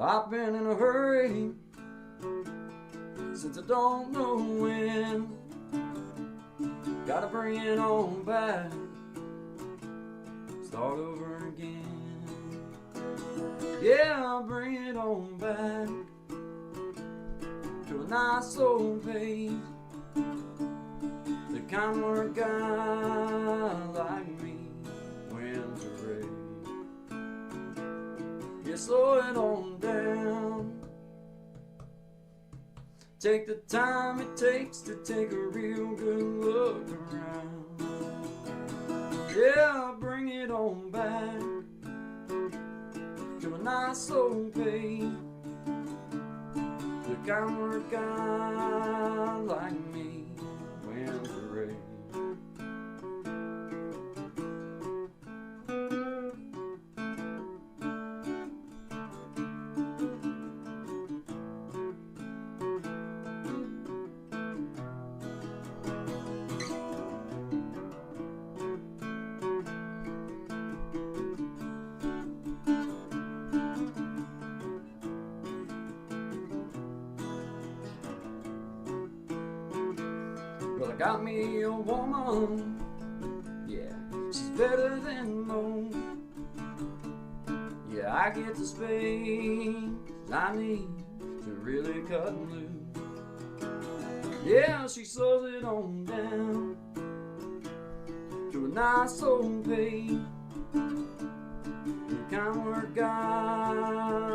I've been in a hurry since I don't know when. Gotta bring it on back, start over again. Yeah, I'll bring it on back to a nice old pace, the kind where a guy like me wins a race. Yeah, slow it on down, take the time it takes to take a real good look around. Yeah, I'll bring it on back to a nice old pace, the kind where a guy like me wins a race. Well, I got me a woman, yeah, she's better than most. Yeah, I get the space I need to really cut loose. Yeah, she slows it on down to a nice old pace, the kind where a guy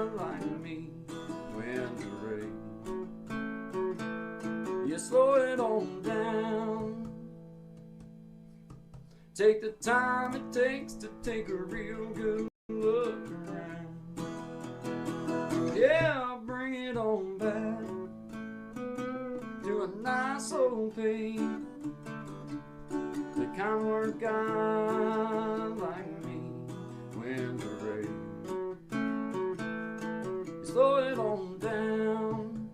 like me wins a race. You slow it on down, take the time it takes to take a real good look around. Yeah, I'll bring it on back to a nice old pace, the kind where a guy like me wins a race. You slow it on down,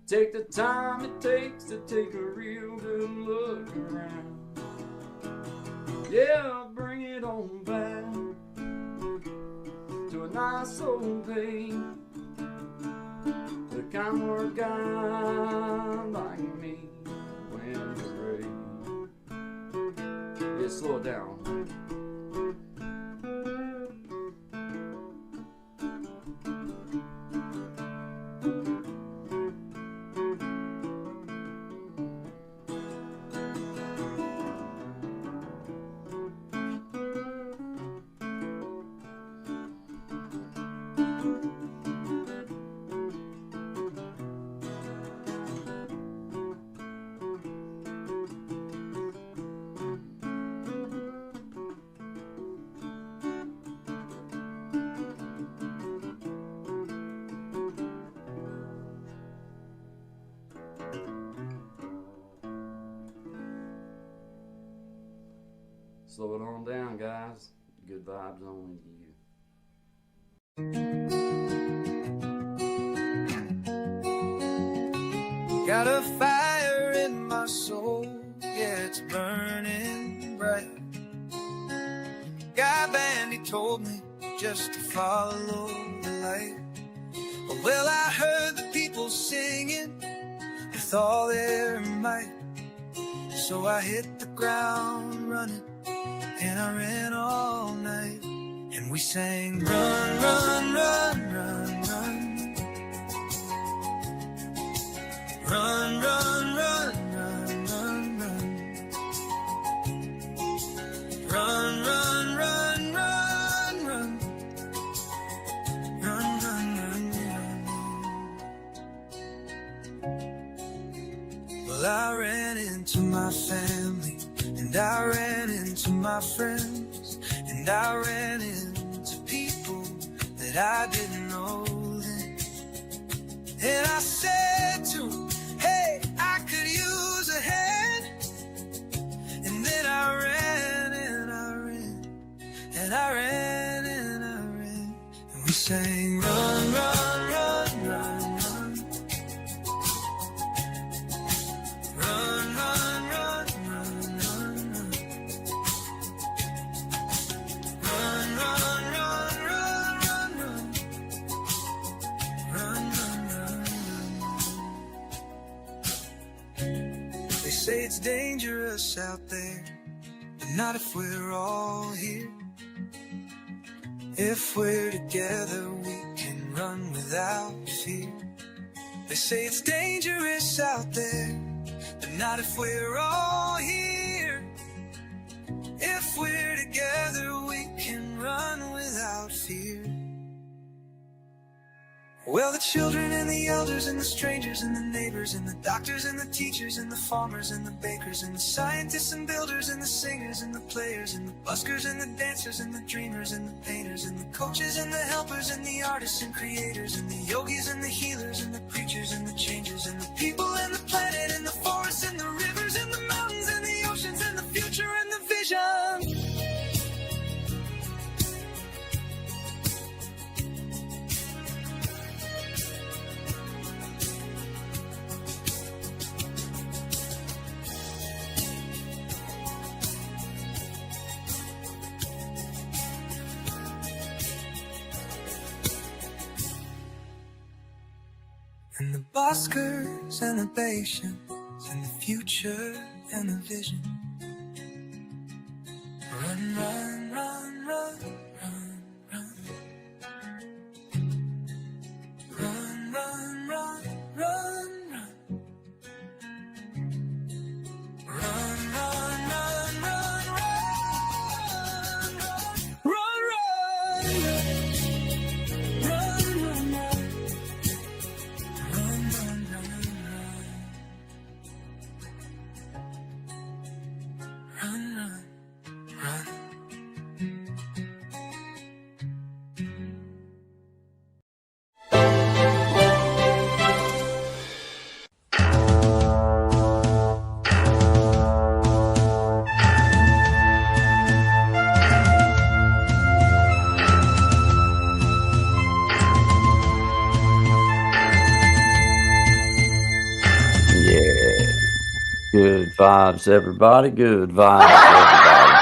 take the time it takes to take a real good look around. Yeah, I'll bring it on back to a nice old pace, the kind where a guy like me wins a race. Yeah, slow it down. Slow it on down, guys. Good vibes only to you. Got a fire in my soul, yeah, it's burning bright. Guy band, he told me just to follow the light. Well, I heard the people singing with all their might, so I hit the ground running, and I ran all night. And we sang, run, run, run, run, run. Run, run, run, run, run, run. Run, run, run, run, run. Run, run, run, run. Well, I ran into my family, and I ran into my friends, and I ran into people that I didn't know then. And I said to them, hey, I could use a hand. And then I ran and I ran, and I ran and I ran. And we sang, run, run, run, run, run. Run, run, run, run, run, run. Run, run, run, run, run, run. say it's dangerous out there, but not if we're all here. If we're together, we can run without fear. They say it's dangerous out there, but not if we're all here. If we're together, we can run without fear. Well, the children and the elders and the strangers and the neighbors and the doctors and the teachers and the farmers and the bakers and the scientists and builders and the singers and the players and the buskers and the dancers and the dreamers and the painters and the coaches and the helpers and the artists and creators and the yogis and the healers and the preachers and the changers and the people and the planet and the forests and the rivers and the mountains and the oceans and the future and the vision. And the buskers and the patience and the future and the vision. Run, run, run, run, run, run. Run, run, run, run, run. Run, run, run, run, run, run, run, run, run, run. Good vibes, everybody. Good vibes, everybody.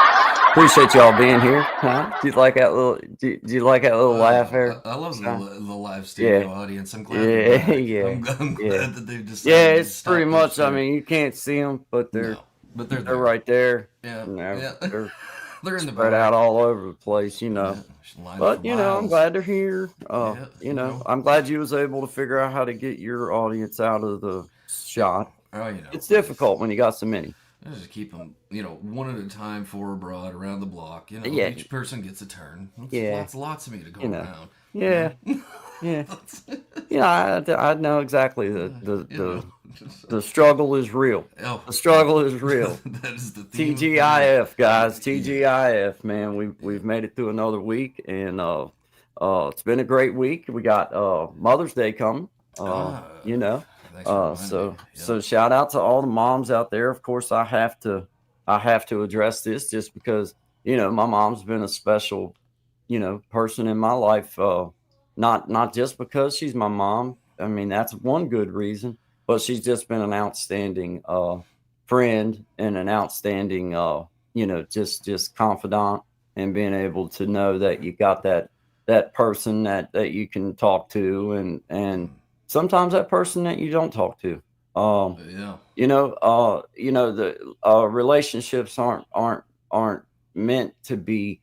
Appreciate y'all being here. Huh? Do you like that little? Do you like that little laugh here? I love the live studio audience. I'm glad. I'm glad that they've decided. Yeah, it's pretty much. I mean, you can't see them, but they're right there. Yeah, they're in the spread out all over the place, you know. Yeah, but you know, I'm glad they're here. You know, I'm glad you was able to figure out how to get your audience out of the shot. Oh, you know, it's difficult when you got so many. I just keep them, you know, one at a time, four abroad around the block. You know, each person gets a turn. Lots of me to go around. Yeah, yeah. I know exactly the struggle is real. Oh, the struggle is real. That is the theme. TGIF, guys. TGIF, man. We've made it through another week, and it's been a great week. We got Mother's Day coming. You know. So shout out to all the moms out there. Of course, I have to address this just because, you know, my mom's been a special, you know, person in my life. Not just because she's my mom. I mean, that's one good reason, but she's just been an outstanding friend and an outstanding, you know, just confidant, and being able to know that you got that person that you can talk to, and sometimes that person that you don't talk to. You know, the relationships aren't meant to be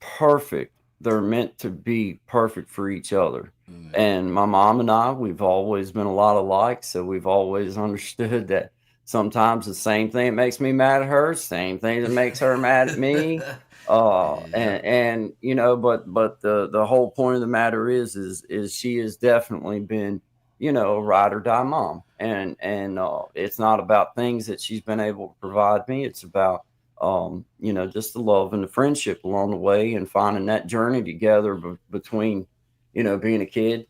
perfect. They're meant to be perfect for each other. Mm-hmm. And my mom and I, we've always been a lot alike, so we've always understood that sometimes the same thing that makes me mad at her, same thing that makes her mad at me. And you know, but the whole point of the matter is she has definitely been, you know, a ride or die mom, and it's not about things that she's been able to provide me. It's about you know, just the love and the friendship along the way, and finding that journey together between, you know, being a kid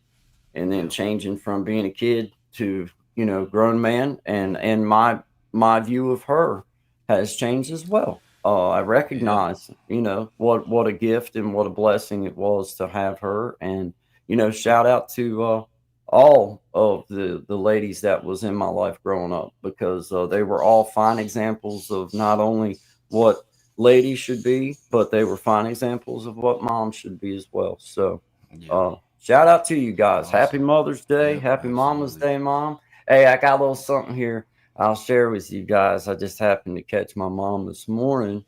and then changing from being a kid to, you know, grown man, and my view of her has changed as well. I recognize, you know, what a gift and what a blessing it was to have her. And, you know, shout out to all of the ladies that was in my life growing up, because they were all fine examples of not only what ladies should be, but they were fine examples of what moms should be as well. So shout out to you guys. Awesome. Happy Mother's Day. Happy Mama's Day, Mom. Hey, I got a little something here. I'll share with you guys. I just happened to catch my mom this morning.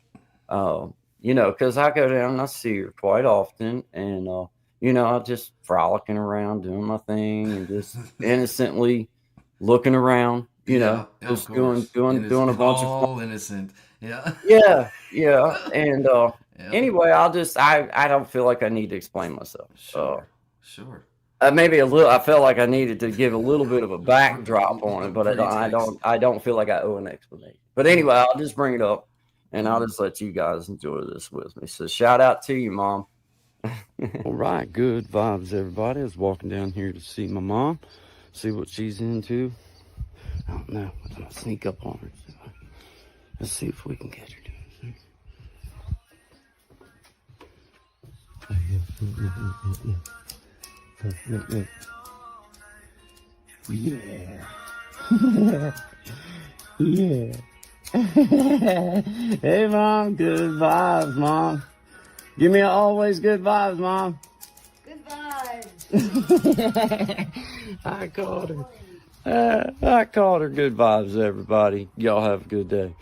Because I go down and I see her quite often, and I'm just frolicking around, doing my thing, and just innocently looking around. Just doing a bunch of all innocent. Yeah. Yeah. And anyway, I don't feel like I need to explain myself. Sure. Maybe a little. I felt like I needed to give a little bit of a backdrop on it, but I don't feel like I owe an explanation. But anyway, I'll just bring it up, and I'll just let you guys enjoy this with me. So shout out to you, Mom. All right, good vibes, everybody. I was walking down here to see my mom, see what she's into. I don't know. I'm gonna sneak up on her. Let's see if we can catch her doing this. Yeah. Yeah. Hey, Mom. Good vibes, Mom. Give me always good vibes, Mom. Good vibes. I called her. I called her good vibes, everybody. Y'all have a good day.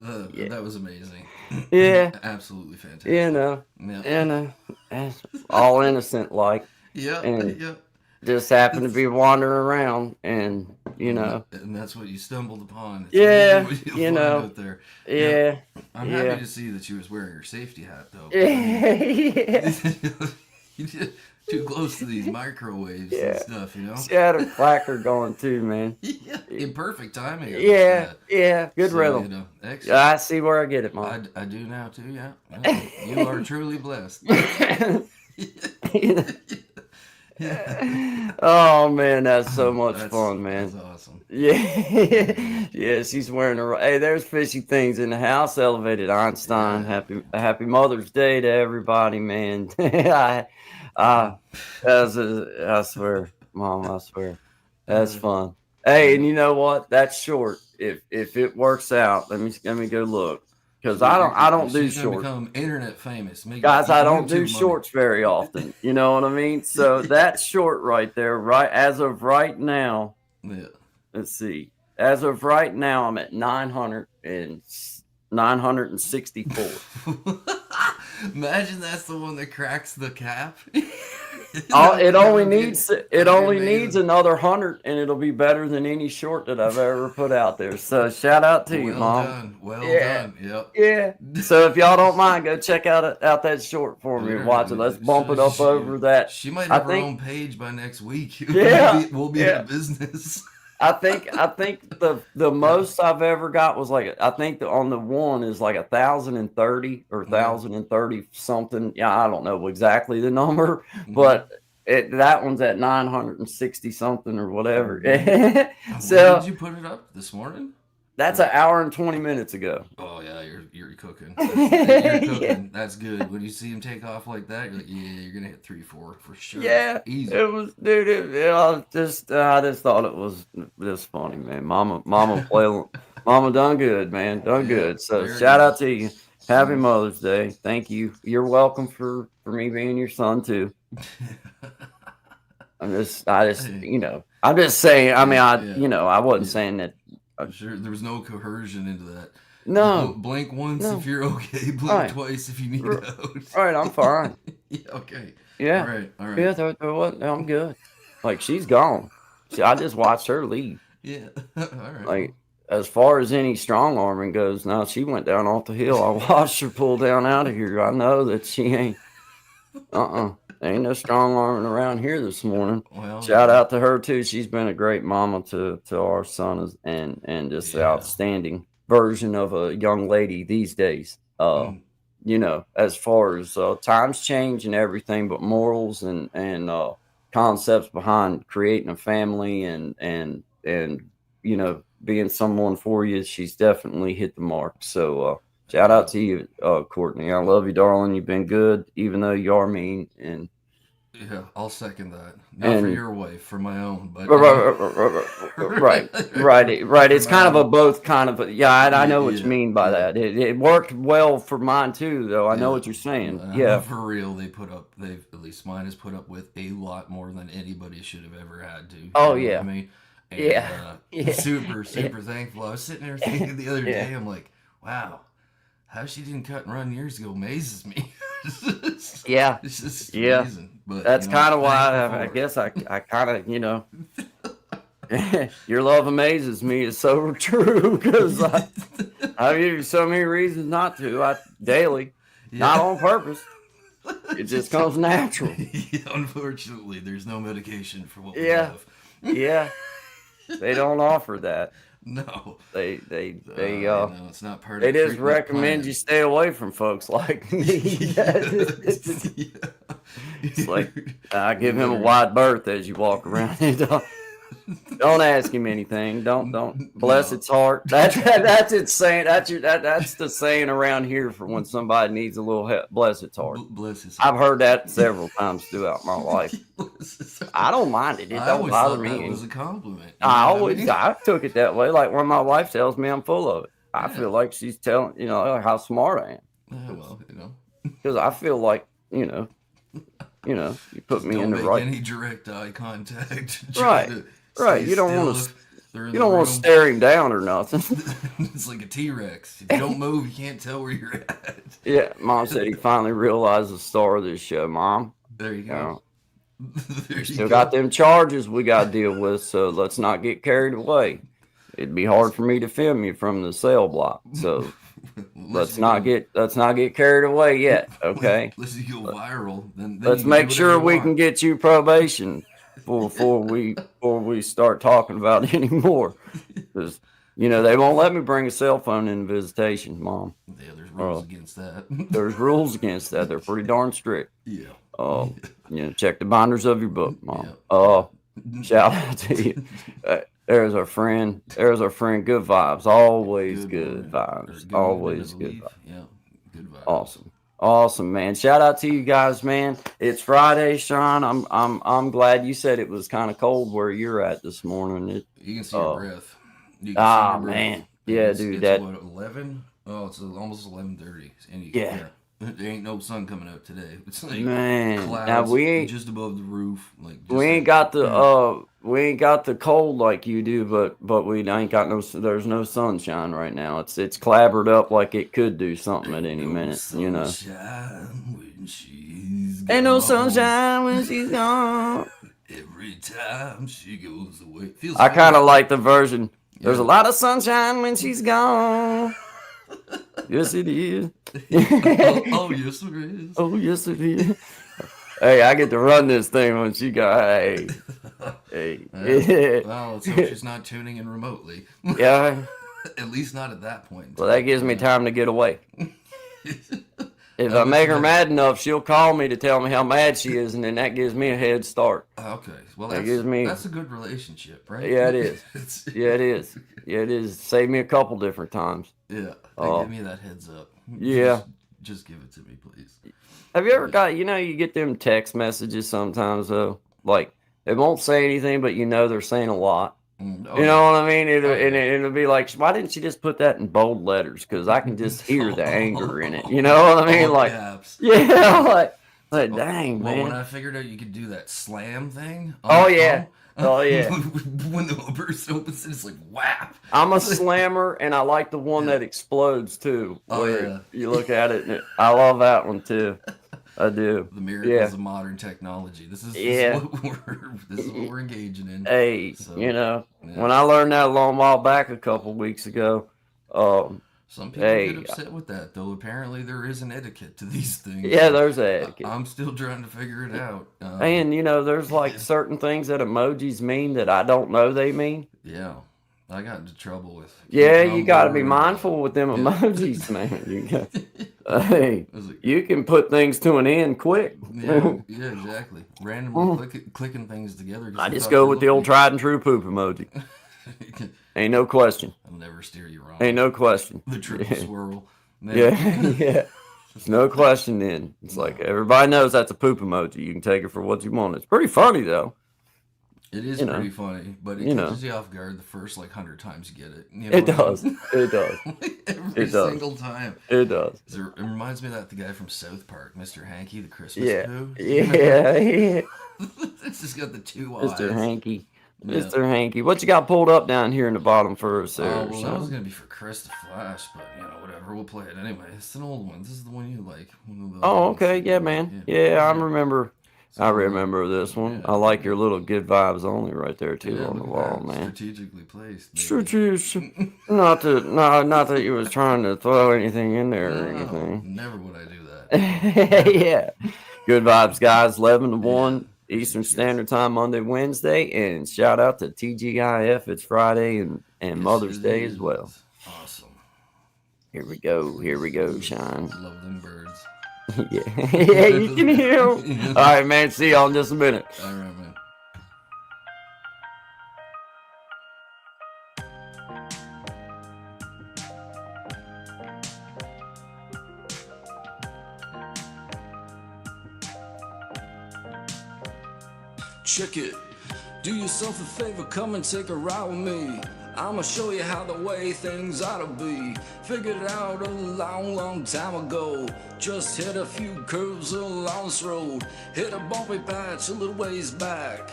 That was amazing. Yeah. Absolutely fantastic. All innocent like. Yeah. Just happened to be wandering around, and and that's what you stumbled upon. It's out there. Yeah. I'm happy to see that she was wearing her safety hat, though. Yeah. You did too close to these microwaves and stuff, She had a placard going too, man. Yeah, in perfect timing. Good rhythm. Excellent. I see where I get it, Mom. I do now too. Yeah. You are truly blessed. Oh man, that's so much fun, man. That's awesome. Yeah, she's wearing hey, there's fishy things in the house. Elevated Einstein. Happy Mother's Day to everybody, man. I swear, Mom, I swear, that's fun. Hey, and you know what? That's short. If it works out, let me go look. Because I don't do shorts. Become internet famous, guys. I don't do shorts very often. You know what I mean? So that's short right there. Right as of right now. Yeah. Let's see. As of right now, I'm at 964. Imagine that's the one that cracks the cap. It only needs another 100, and it'll be better than any short that I've ever put out there. So shout out to you, Mom. Well done. Yep. Yeah. So if y'all don't mind, go check out that short for me and watch it. Let's bump it up over that. She might have her own page by next week. Yeah. We'll be in business. I think the most I've ever got was on the one is like 1,030 or 1,030 something. Yeah, I don't know exactly the number, but that one's at 960 something or whatever. So did you put it up this morning? That's an hour and 20 minutes ago. Oh yeah, you're cooking. You're cooking. Yeah. That's good. When you see him take off like that, you're like, yeah, you're gonna hit 3-4 for sure. Yeah, easy. It was, dude. I just thought it was just funny, man. Mama done good, man. Done good. So shout out to you. Happy Mother's Day. Thank you. You're welcome for me being your son too. I'm just saying. I mean, I wasn't saying that. I'm sure there was no coercion into that. No. Blink once if you're okay. Blink twice if you need out. All right, I'm fine. Okay. Yeah. All right. Yeah, I'm good. Like, she's gone. I just watched her leave. Yeah. All right. Like, as far as any strong arming goes, now she went down off the hill. I watched her pull down out of here. I know that she ain't. Ain't no strong arming around here this morning. Well, shout out to her too. She's been a great mama to our son and just an outstanding version of a young lady these days. As far as times change and everything, but morals and concepts behind creating a family and being someone for you, she's definitely hit the mark. So shout out to you, Courtney. I love you, darling. You've been good, even though you are mean. And Yeah, I'll second that. Not for your wife, for my own, but right. It's kind of a both kind of. I know what you mean by that. It worked well for mine too, though. I know what you're saying. Yeah, for real. They've at least mine has put up with a lot more than anybody should have ever had to. Oh yeah. I mean, and, super thankful. I was sitting there thinking the other day, I'm like, wow, how she didn't cut and run years ago amazes me. It's just amazing. But that's kind of why I guess I kind of, your love amazes me is so true because I give you so many reasons not to. Daily, not on purpose. It just comes natural. Unfortunately, there's no medication for what we have. They don't offer that. No, they it's not part they of just recommend you stay away from folks like me. It's like I give him a wide berth as you walk around. Don't ask him anything. Don't bless its heart. That's its saying. That's the saying around here for when somebody needs a little help. Bless its heart. Bless his heart. I've heard that several times throughout my life. I don't mind it. It don't bother me. It was a compliment. I took it that way. Like when my wife tells me I'm full of it, I feel like she's telling how smart I am. Well, because I feel like you put me in the right. Any direct eye contact. Right. You don't want to stare him down or nothing. It's like a T-Rex. If you don't move, you can't tell where you're at. Yeah, Mom said he finally realized the star of this show, Mom. There you go. Still got them charges we got to deal with, so let's not get carried away. It'd be hard for me to film you from the cell block, so let's not get carried away yet, okay? Let's go viral. Then let's make sure we can get you probation before we start talking about it anymore, because they won't let me bring a cell phone in visitation, Mom. Yeah, there's rules against that. There's rules against that. They're pretty darn strict. Yeah. Check the binders of your book, Mom. Shout out to you. There's our friend. Good vibes. Always good vibes. Always good vibes. Yeah, good vibes. Awesome, man. Shout out to you guys, man. It's Friday, Sean. I'm glad you said it was kind of cold where you're at this morning. You can see your breath. Man. Yeah, dude. It's what, 11? Oh, it's almost 11:30. And there ain't no sun coming out today. It's like clouds now we ain't just above the roof. We ain't got the cold like you do, but we ain't got there's no sunshine right now. It's clabbered up like it could do something at any minute. When she's ain't no sunshine when she's gone. Every time she goes away. I kind of like the version. There's a lot of sunshine when she's gone. Yes, it is. Oh, yes, it is. Oh, yes, it is. Hey, I get to run this thing when she got. Hey. Well, let's hope she's not tuning in remotely. Yeah. At least not at that point. Well, that gives me time to get away. If I make her mad enough, she'll call me to tell me how mad she is, and then that gives me a head start. Okay. Well, that's a good relationship, right? Yeah, it is. It is. Saved me a couple different times. Yeah. Give me that heads up. Yeah. Just give it to me, please. Have you ever got, you get them text messages sometimes, though? Like, they won't say anything, but they're saying a lot. You know what I mean? It'll be like, why didn't you just put that in bold letters? Because I can just hear the anger in it. You know what I mean? Like, like dang, man. When I figured out you could do that slam thing. Phone, when the burst opens, it's like whap. I'm a slammer, and I like the one that explodes too. You look at it, I love that one too. I do. The miracles of modern technology. This is what we're engaging in. Hey, when I learned that a long while back, a couple weeks ago. Some people get upset with that, though. Apparently, there is an etiquette to these things. Yeah, there's an etiquette. I'm still trying to figure it out. And there's like certain things that emojis mean that I don't know they mean. Yeah. I got into trouble with. Yeah, you got to be mindful with them emojis, man. You can put things to an end quick. Yeah, exactly. Randomly clicking things together. I just go with the old tried and true poop emoji. Ain't no question. I'll never steer you wrong. Ain't no question. The triple swirl. Yeah. There's no question then. It's like everybody knows that's a poop emoji. You can take it for what you want. It's pretty funny though. It is pretty funny, but it catches you off guard the first 100 times you get it. You know it does. It does. Every single time. It does. It reminds me of the guy from South Park, Mr. Hanky, the Christmas poo. Yeah. It's just got the 2 eyes. Mr. Hanky. Yeah. Mr. Hanky. What you got pulled up down here in the bottom first there? Oh, well, that was going to be for Chris the Flash, but, whatever. We'll play it anyway. It's an old one. This is the one you like. Oh, okay. Yeah, man. Yeah, I remember this one. Yeah. I like your little good vibes only right there, too, on the wall, man. Strategically placed. Not that you was trying to throw anything in there or anything. Never would I do that. Yeah. Good vibes, guys. 11 to 1. Eastern Standard Time, Monday, Wednesday, and shout out to TGIF. It's Friday and Mother's Day as well. Awesome. Here we go, Shine. Love them birds. Yeah, you can hear them. All right, man. See y'all in just a minute. All right, man. Check it. Do yourself a favor, come and take a ride with me. I'ma show you how the way things ought to be. Figured it out a long time ago. Just hit a few curves along this road. Hit a bumpy patch a little ways back.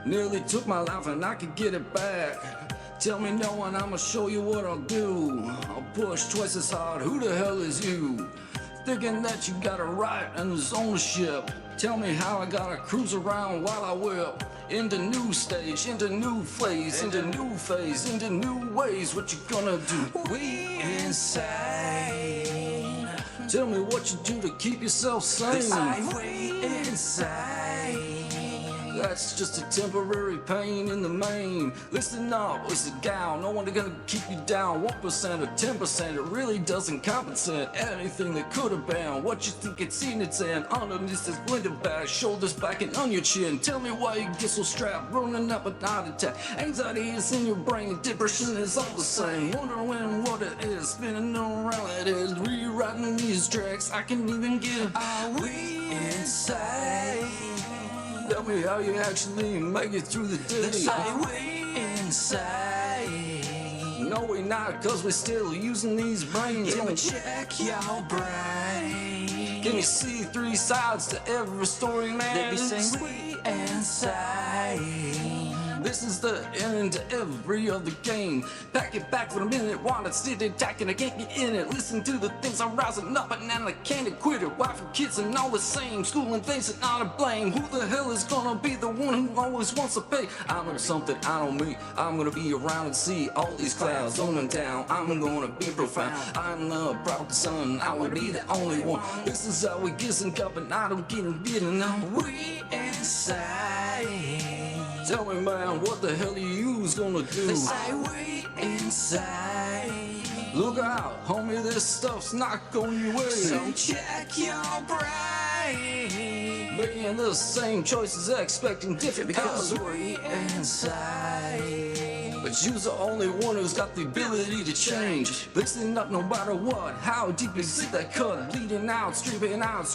Nearly took my life and I could get it back. Tell me no and I'ma show you what I'll do. I'll push twice as hard, who the hell is you? Thinking that you got it right and there's ownership. Tell me how I gotta cruise around while I whip. Into new stage, into new phase, into new phase, into new ways. What you gonna do? We insane. Tell me what you do to keep yourself sane. We insane. That's just a temporary pain in the main. Listen up, listen down. No one's gonna keep you down. 1% or 10%, it really doesn't compensate anything that could have been. What you think it's seen its end. Underneath this blended bag, shoulders back and on your chin. Tell me why you get so strapped, running up a heart attack. Anxiety is in your brain, depression is all the same. Wondering what it is, spinning around it is. Rewriting these tracks, I can even get. Are we insane? Tell me how you actually make it through the day. Are we insane? No, we're not, cause we're still using these brains. Yeah, check your brain. Can you see 3 sides to every story, man? They be saying we insane. This is the end to every other game. Pack it back for a minute while it's still attacking. I can't get in it. Listen to the things I'm rising up and I can't quit it. Wife and kids and all the same. School and things that not to blame. Who the hell is gonna be the one who always wants to pay? I'm on something I don't mean. I'm gonna be around and see all these clouds on and down. I'm gonna be profound. I'm the proud son. I will be the only one. This is how we get some cup and I don't get it beaten. We insane. Tell me, man, what the hell are you gonna do? They say we insane. Look out, homie, this stuff's not going your way. So check your brain. Making the same choices, expecting different because we insane. But you're the only one who's got the ability to change. Listen up no matter what. How deep is it that cut? Bleeding out, screaming out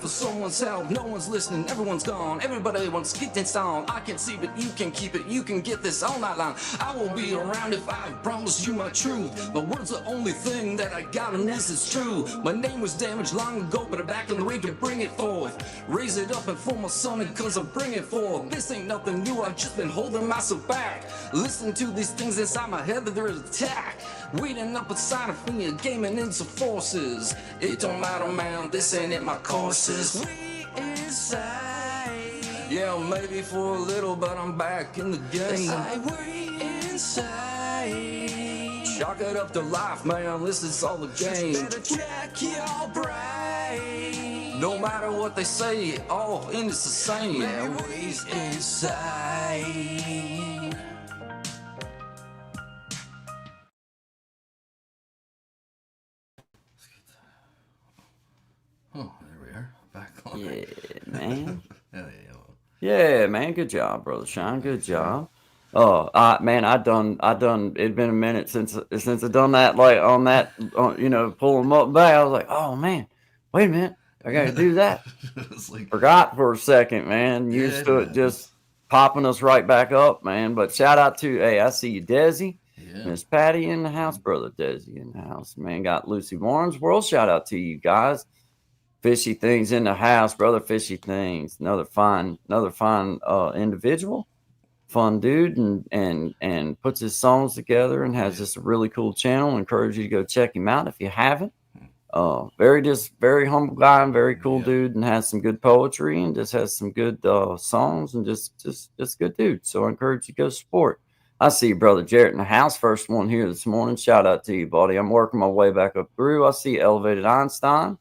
for someone's help. No one's listening, everyone's gone. Everybody wants to get this song. I can see, but you can keep it. You can get this all night long. I will be around if I promise you my truth. My word's the only thing that I got, and this is true. My name was damaged long ago, but I'm back on the way to bring it forth. Raise it up and for my son, and cause I bring it forth. This ain't nothing new, I've just been holding myself back. Listen to these things inside my head that there is attack. Waiting up inside of me, gaming into forces. It don't matter, man, this ain't in my courses. We insane. Yeah, maybe for a little, but I'm back in the game. We insane. Chalk it up to life, man, this is all the game. Better check your brain. No matter what they say, all in it's the same. Yeah, we insane. Oh, there we are. Back on. Yeah, man. Yeah, man. Good job, brother Sean. Good job. Oh, man, I done. It'd been a minute since I done that. Like on that, pulling them up back. I was like, oh man, wait a minute, I got to do that. It's like, Forgot for a second, man. Used to it just popping us right back up, man. But shout out to, hey, I see you, Desi. Miss Patty in the house, brother Desi in the house, man. Got Lucy Warren's World. Shout out to you guys. Fishy Things in the house, brother. Fishy Things, another fine individual, fun dude, and puts his songs together and has just a really cool channel. Encourage you to go check him out if you haven't. Very humble guy and very cool dude, and has some good poetry and just has some good songs and just good dude. So I encourage you to go support. I see you, brother Jarrett in the house. First one here this morning. Shout out to you, buddy. I'm working my way back up through. I see Elevated Einstein.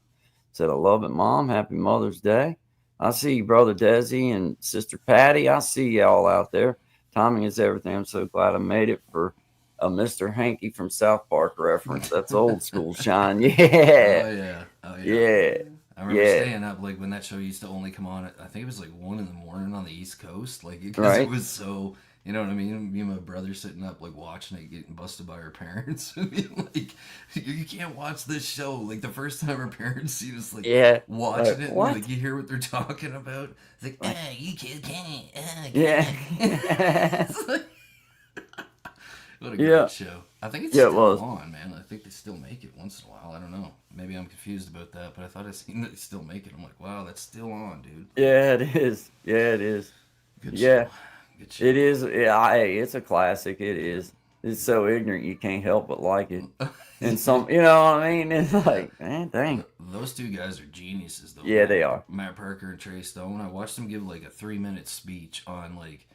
Said, I love it, Mom. Happy Mother's Day. I see you, brother Desi and sister Patty. I see y'all out there. Timing is everything. I'm so glad I made it for a Mr. Hanky from South Park reference. That's old school shine. Yeah. Oh, yeah. Yeah. I remember staying up, like, when that show used to only come on at, I think it was like 1 a.m. on the East Coast. Like, because it was so, you know what I mean? Me and my brother sitting up, like, watching it, getting busted by our parents. Being like, you can't watch this show. Like, the first time our parents see us, like, watching it, and, like, you hear what they're talking about. It's like, you can't. It's like, what a great show. I think it's still on, man. I think they still make it once in a while. I don't know. Maybe I'm confused about that, but I thought I seen that they still make it. I'm like, wow, that's still on, dude. Yeah, it is. Yeah, it is. Good show. Good show. It is. Yeah, hey, it's a classic. It is. It's so ignorant you can't help but like it. And some, you know what I mean? It's like, man, dang. Those two guys are geniuses, though. Yeah, they are. Matt Parker and Trey Stone. I watched them give like a 3-minute speech on like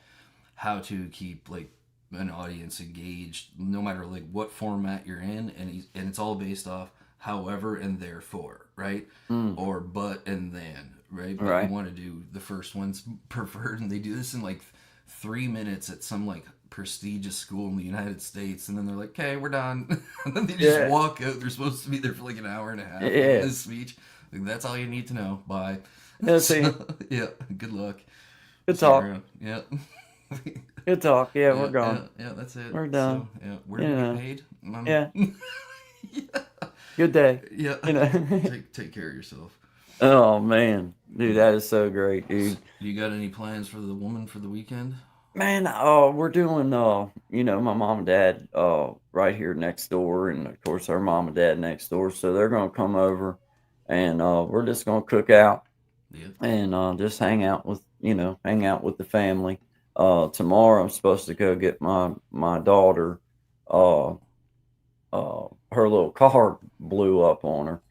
how to keep like an audience engaged, no matter like what format you're in, and it's all based off however and therefore, right? Or but and then, right? But you want to do the first one's preferred, and they do this in like 3 minutes at some like prestigious school in the United States, and then they're like, okay, we're done. And then they just walk out. They're supposed to be there for like an hour and a half. This speech, like, that's all you need to know. Bye. Yeah, good luck. Good talk. Yeah. Good talk. Yeah, we're gone. Yeah, that's it. We're done. So, yeah, we're getting paid. Yeah. Good day. Yeah. You know? take care of yourself. Oh man, dude, that is so great, dude. You got any plans for the woman for the weekend? Man, we're doing you know, my mom and dad right here next door, and of course our mom and dad next door, so they're gonna come over, and we're just gonna cook out, and just hang out with the family. Tomorrow I'm supposed to go get my daughter. Her little car blew up on her,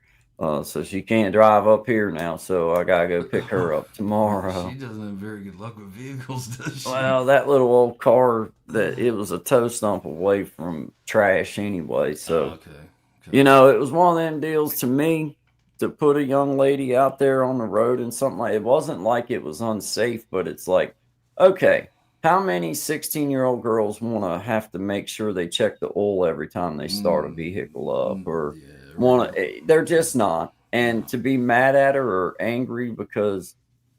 so she can't drive up here now. So I gotta go pick her up tomorrow. She doesn't have very good luck with vehicles, does she? Well, that little old car, it was a toe stump away from trash anyway. So you know, it was one of them deals to me to put a young lady out there on the road and something like it wasn't like it was unsafe, but it's like, okay, how many 16-year-old girls want to have to make sure they check the oil every time they start a vehicle up, or they're just not. And to be mad at her or angry because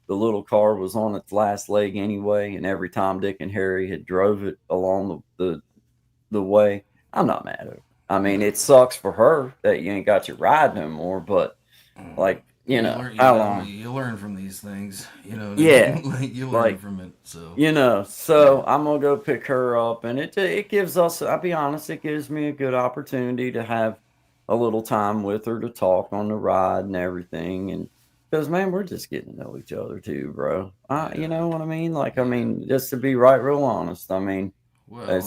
the little car was on its last leg anyway, and every time Dick and Harry had drove it along the way, I'm not mad at her. I mean, it sucks for her that you ain't got your ride no more, but like, you know, how long you learn from these things, you know. Like you learn from it. So you know, I'm gonna go pick her up, and it gives us. I'll be honest, it gives me a good opportunity to have a little time with her to talk on the ride and everything, and because man, we're just getting to know each other too, bro. You know what I mean? Like, I mean, just to be real honest. I mean, I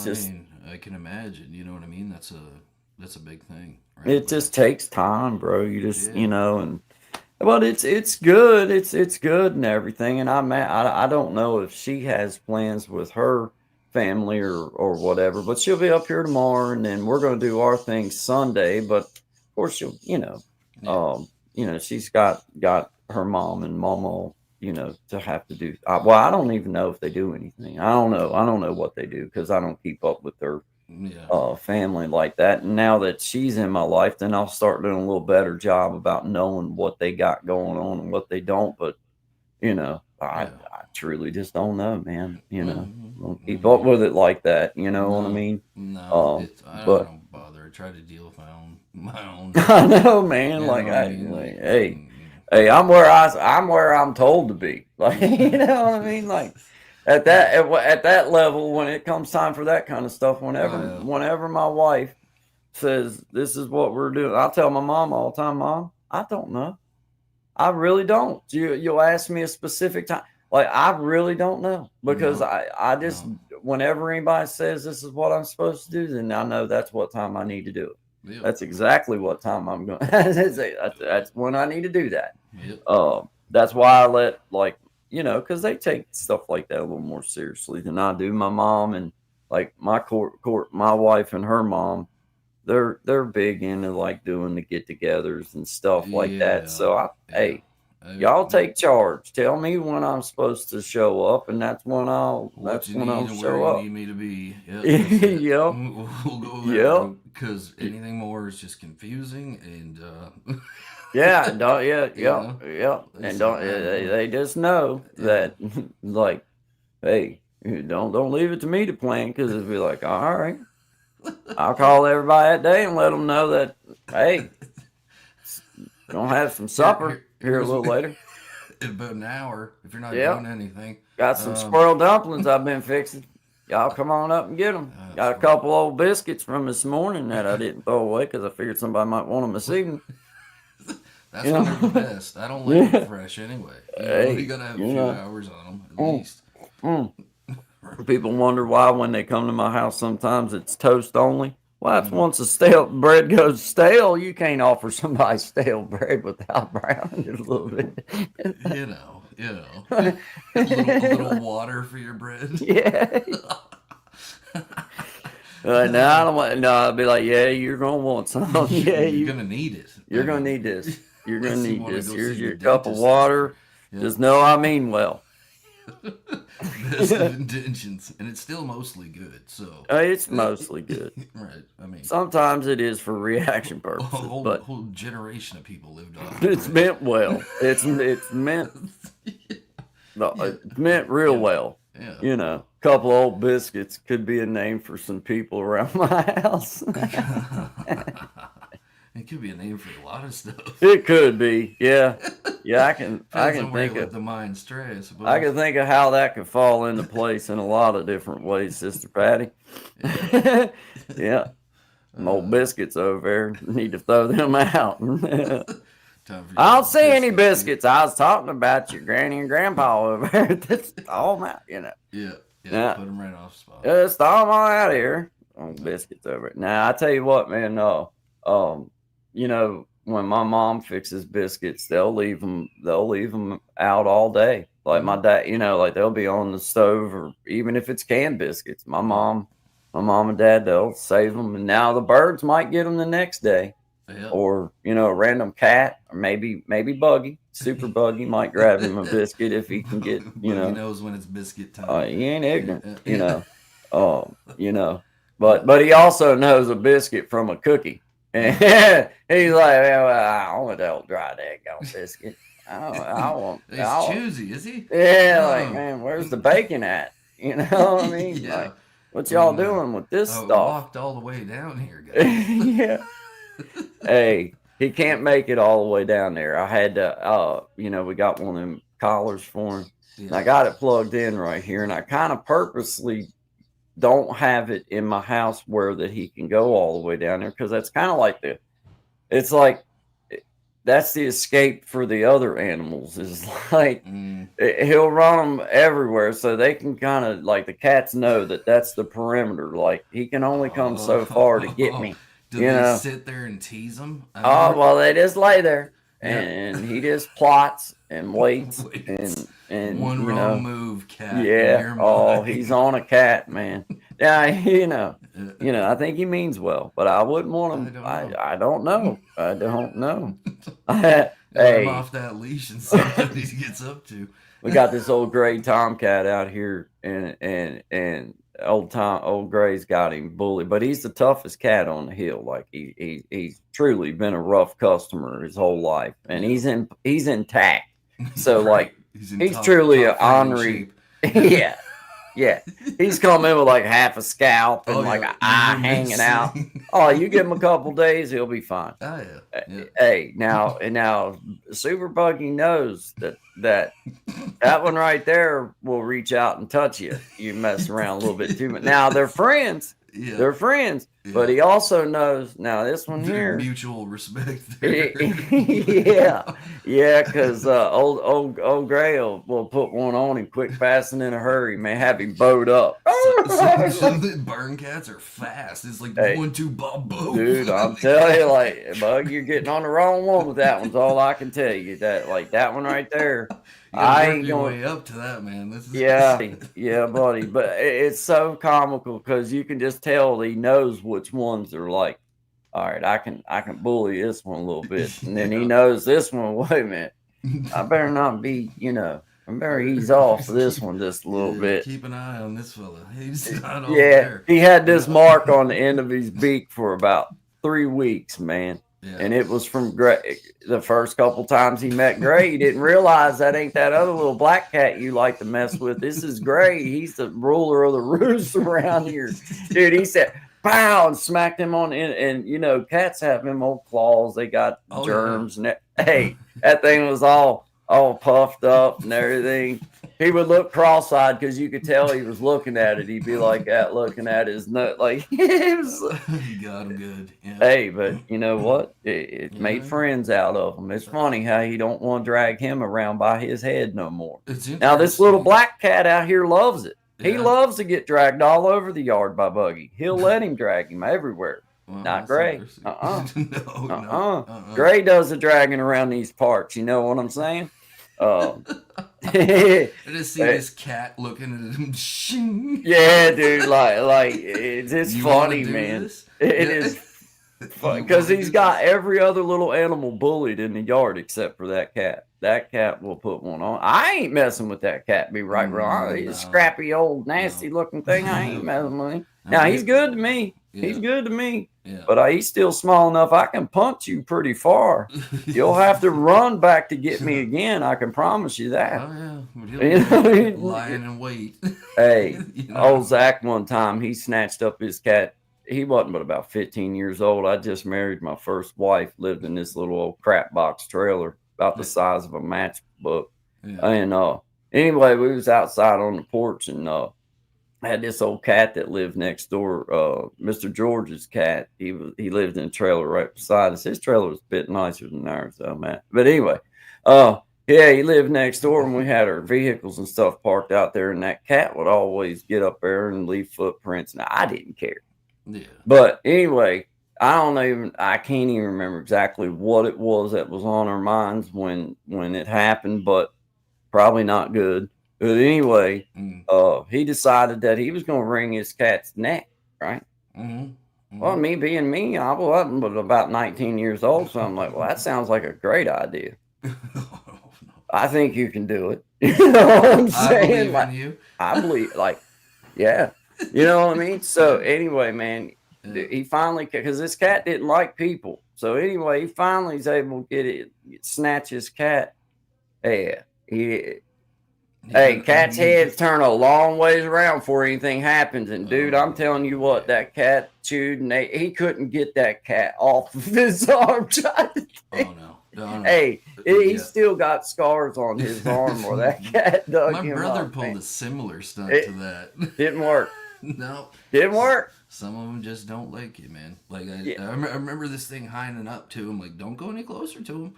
can imagine. You know what I mean? That's a big thing. Right? It just takes time, bro. You just you know and. But it's good. It's good and everything. And I don't know if she has plans with her family or whatever. But she'll be up here tomorrow, and then we're going to do our thing Sunday. But of course, she'll she's got her mom and mama, to have to do. Well, I don't even know if they do anything. I don't know what they do because I don't keep up with their family like that. And now that she's in my life, then I'll start doing a little better job about knowing what they got going on and what they don't. But I truly just don't know, man. Don't keep up with it like that. You know what I mean? No, I don't bother. I try to deal with my own. I know, man. Hey, Hey, I'm where I'm told to be. Like, you know what I mean? Like at that level, when it comes time for that kind of stuff, whenever my wife says this is what we're doing, I tell my mom all the time, Mom, I don't know. I really don't. You'll ask me a specific time. Like, I really don't know, because I just whenever anybody says this is what I'm supposed to do, then I know that's what time I need to do it. Yep. That's exactly what time I'm going. That's when I need to do that. Yep. That's why I let, like, you know, because they take stuff like that a little more seriously than I do. My mom and like my my wife and her mom, they're big into like doing the get-togethers and stuff like that. So hey, y'all take charge. Tell me when I'm supposed to show up, and that's when I'll show up. You need me to be. Yep. Yep. We'll go there, because anything more is just confusing and. Yeah. And they just know that, like, hey, don't leave it to me to plan, because it'll be like, all right, I'll call everybody that day and let them know that, hey, gonna have some supper here a little later. In about an hour, if you're not doing anything. Got some squirrel dumplings I've been fixing. Y'all come on up and get them. Got a couple old biscuits from this morning that I didn't throw away because I figured somebody might want them this evening. That's when they're the best. I don't leave them fresh anyway. You gotta have a few hours on them at least. People wonder why when they come to my house sometimes it's toast only. Well, that's once the stale bread goes stale, you can't offer somebody stale bread without browning it a little bit. You know. A little water for your bread. Yeah. I'd be like, yeah, you're gonna want some. Yeah, you're gonna need it. You're gonna need this. You're gonna need this. Here's your cup of water. Yep. Just know I mean well. Best of intentions, and it's still mostly good. So it's mostly good, right? I mean, sometimes it is for reaction purposes. A whole generation of people lived on. It's meant well. It's meant. It's meant real well. Yeah. You know, a couple of old biscuits could be a name for some people around my house. It could be a name for a lot of stuff. It could be, yeah. I can think of the mind stray, I suppose. I can think of how that could fall into place in a lot of different ways, Sister Patty. Yeah. Some old biscuits over there. Need to throw them out. I don't see any biscuits. I was talking about your granny and grandpa over there. That's all out, you know. Yeah. Put them right off the spot. Just throw them all out of here. Old biscuits over it. Now I tell you what, man. You know, when my mom fixes biscuits, they'll leave them out all day. Like my dad, you know, like they'll be on the stove, or even if it's canned biscuits. My mom and dad, they'll save them, and now the birds might get them the next day. Yep. Or, you know, a random cat, or maybe Buggy, Super Buggy might grab him a biscuit if he can get, you know. He knows when it's biscuit time. He ain't ignorant, you know. You know, but he also knows a biscuit from a cookie. And he's like, well, I want that old dry daggone biscuit. I want. He's choosy, is he? Yeah, like, man, where's the bacon at? You know what I mean? Yeah. Like, what y'all doing with this stuff? Walked all the way down here, guys. Yeah. Hey, he can't make it all the way down there. I had to, you know, we got one of them collars for him. Yeah. And I got it plugged in right here, and I kind of purposely don't have it in my house where that he can go all the way down there, because that's kind of like it's like that's the escape for the other animals. Is like he'll run them everywhere, so they can kind of, like, the cats know that that's the perimeter. Like, he can only come so far to get me. Do they sit there and tease them? Well, they just lay there, and he just plots and waits. And one wrong move, cat. Yeah. He's on a cat, man. Yeah, you know, I think he means well, but I wouldn't want him. I don't know. I don't know. Hey, let him off that leash and see what he gets up to. We got this old gray tomcat out here, and old Gray's got him bullied, but he's the toughest cat on the hill. Like, he's truly been a rough customer his whole life, and he's intact. So like, he's truly an ornery. Yeah. Yeah, he's come in with like half a scalp and like an eye hanging out. Oh, you give him a couple days, he'll be fine. Oh yeah. Hey, now, Super Buggy knows that one right there will reach out and touch you. You mess around a little bit too much. Now they're friends. Yeah. They're friends, but he also knows now this one here. Mutual respect there. yeah, because old Gray will put one on him quick, fast, and in a hurry. May have him bowed up. Some of the burn cats are fast. It's like 1-2 bob boom. Dude, I'm telling you, like, Bug, you're getting on the wrong one with that one's all I can tell you. That one right there. I ain't going way up to that, man. This is yeah, buddy. But it's so comical because you can just tell he knows which ones are like, all right, I can bully this one a little bit, and then he knows this one. Wait a minute, I better not be, I better ease off this one just a little bit. Keep an eye on this fella. He's not over there. He had this mark on the end of his beak for about 3 weeks, man. Yeah. And it was from Gray. The first couple times he met Gray, he didn't realize that ain't that other little black cat you like to mess with. This is Gray. He's the ruler of the roost around here. Dude, he said, pow, and smacked him on. And cats have them old claws. They got germs. Yeah. And hey, that thing was all puffed up and everything. He would look cross-eyed because you could tell he was looking at it. He'd be like that, looking at his nut. Like, it was, you got him good. Yeah. Hey, but you know what? It made friends out of him. It's funny how he don't want to drag him around by his head no more. Now, this little black cat out here loves it. Yeah. He loves to get dragged all over the yard by Buggy. He'll let him drag him everywhere. Well, not Gray. No. Gray does the dragging around these parts. You know what I'm saying? I just see this cat looking at him. Yeah, dude, like it's funny, man. It is funny because he's got every other little animal bullied in the yard except for that cat. That cat will put one on. I ain't messing with that cat. Be right wrong. He's a scrappy old nasty looking thing. I ain't messing with him. Now he's good to me. Yeah. He's good to me. Yeah. But he's still small enough. I can punch you pretty far. You'll have to run back to get me again. I can promise you that. Oh yeah, lying in wait. Hey, old Zach one time he snatched up his cat. He wasn't but about 15 years old. I just married my first wife. Lived in this little old crap box trailer about the size of a matchbook. Yeah. And anyway, we was outside on the porch and I had this old cat that lived next door, Mr. George's cat. He lived in a trailer right beside us. His trailer was a bit nicer than ours, though, man. But anyway, he lived next door, and we had our vehicles and stuff parked out there, and that cat would always get up there and leave footprints, and I didn't care. Yeah. But anyway, I can't even remember exactly what it was that was on our minds when it happened, but probably not good. But anyway, he decided that he was going to wring his cat's neck, right? Mm-hmm. Mm-hmm. Well, me being me, I wasn't but about 19 years old, so I'm like, well, that sounds like a great idea. I think you can do it. You know what I'm saying? I believe in you. I believe, yeah. You know what I mean? So anyway, man, he finally, because this cat didn't like people. So anyway, he finally is able to snatch his cat. Yeah, Hey, cats' heads turn a long ways around before anything happens. And, dude, I'm telling you what, that cat chewed, and he couldn't get that cat off of his arm. No. Hey, he still got scars on his arm where that cat dug him. My brother pulled a similar stunt to that. Didn't work. No. Didn't work. Some of them just don't like you, man. Like, I remember this thing hiding up to him. Like, don't go any closer to him.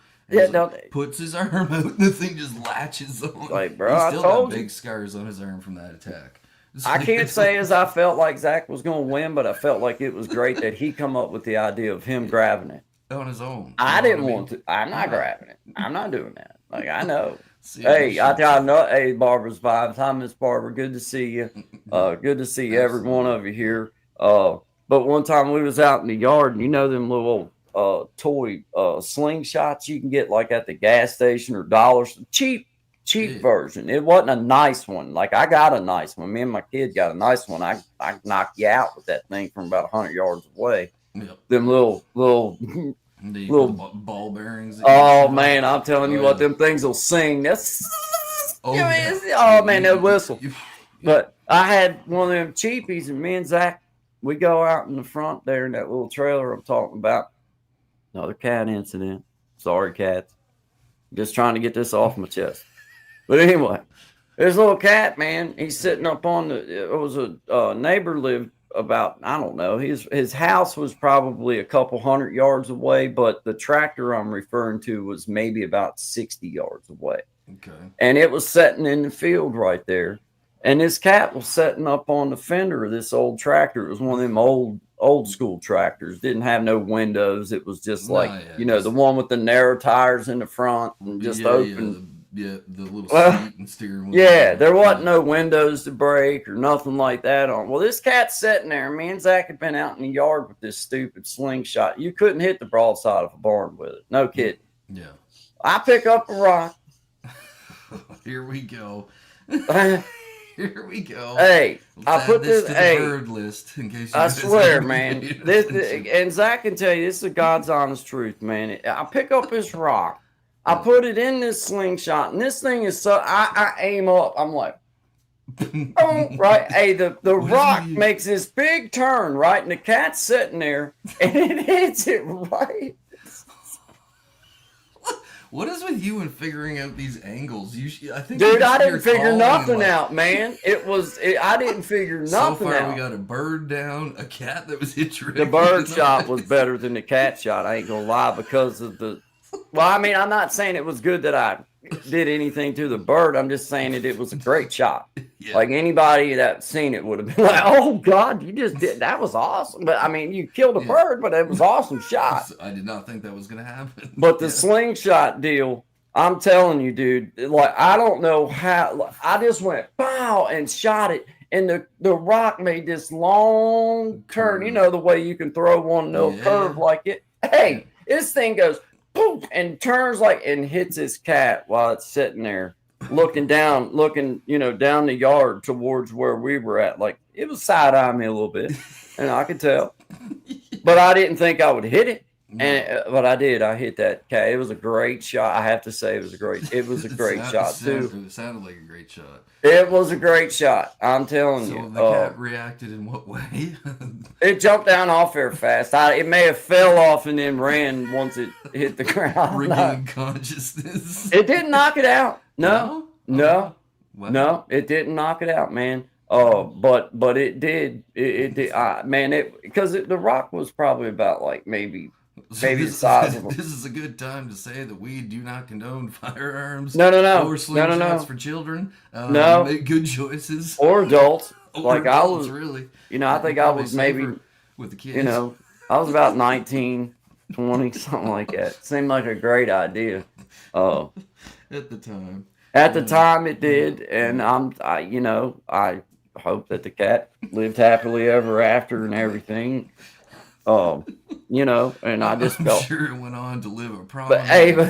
Puts his arm out, and the thing just latches on. Like, bro, he still got big scars on his arm from that attack. I can't say as I felt like Zach was going to win, but I felt like it was great that he come up with the idea of him grabbing it on his own. I didn't want to. I'm not grabbing it. I'm not doing that. Like, I know. Hey, I know. Hey, Barbara's vibes. Hi, Miss Barbara. Good to see you. Good to see every one of you here. But one time we was out in the yard, and you know them little toy slingshots you can get like at the gas station or dollar store. Cheap version. It wasn't a nice one. Like, I got a nice one. Me and my kid got a nice one. I knock you out with that thing from about 100 yards away. Yep. Them little ball bearings. Oh man, I'm telling you what, them things will sing. That's man, they'll whistle. But I had one of them cheapies, and me and Zach, we go out in the front there in that little trailer I'm talking about. Another cat incident. Sorry, cats. Just trying to get this off my chest. But anyway, this little cat, man, he's sitting up on the. It was a neighbor lived about, I don't know. His house was probably a couple 100 yards away, but the tractor I'm referring to was maybe about 60 yards away. Okay. And it was sitting in the field right there. And this cat was sitting up on the fender of this old tractor. It was one of them old school tractors. Didn't have no windows. It was just like, the one with the narrow tires in the front and just open. The little seat and steering wheel. Yeah, there wasn't no windows to break or nothing like that on. Well, this cat's sitting there. Me and Zach had been out in the yard with this stupid slingshot. You couldn't hit the broadside of a barn with it. No kidding. Yeah. I pick up a rock. Here we go. Here we go. Hey, I put this to the hey, bird list in case you I swear, man. And Zach can tell you this is God's honest truth, man. I pick up this rock, I put it in this slingshot, and this thing is so I aim up. I'm like, oh, right. Hey, the rock makes this big turn, right, and the cat's sitting there, and it hits it right. What is with you and figuring out these angles? I think, dude, I didn't figure nothing out, man. I didn't figure nothing out. So far, we got a bird down, a cat that was hit. The bird shot was better than the cat shot. I ain't gonna lie, because of the. Well, I mean, I'm not saying it was good that I did anything to the bird. I'm just saying it was a great shot. Yeah. Like anybody that seen it would have been like, "Oh God, you just did that was awesome." But I mean, you killed a bird, but it was an awesome shot. I did not think that was gonna happen. But the slingshot deal, I'm telling you, dude. Like I don't know how. I just went pow and shot it, and the rock made this long turn. You know the way you can throw one little curve like it. Hey, this thing goes. And turns and hits his cat while it's sitting there looking down the yard towards where we were at. Like it was side-eyeing me a little bit, and I could tell. But I didn't think I would hit it. But I did. I hit that cat. It was a great shot. I have to say it was a great shot too. It sounded like a great shot. It was a great shot. I'm telling you. So the cat reacted in what way? It jumped down off there fast. It may have fell off and then ran once it hit the ground. Regained consciousness. It didn't knock it out. No. What? No, it didn't knock it out, man. But it did. It did. Man, because the rock was probably about maybe the size of them. This is a good time to say that we do not condone firearms. No. Or slingshots for children. No. Make good choices. Or adults. I was really. I think I was maybe with the kids. I was about 19, 20, something like that. Seemed like a great idea. At the time. At the time, it did, and I hope that the cat lived happily ever after and everything. And I just felt. I'm sure it went on to live a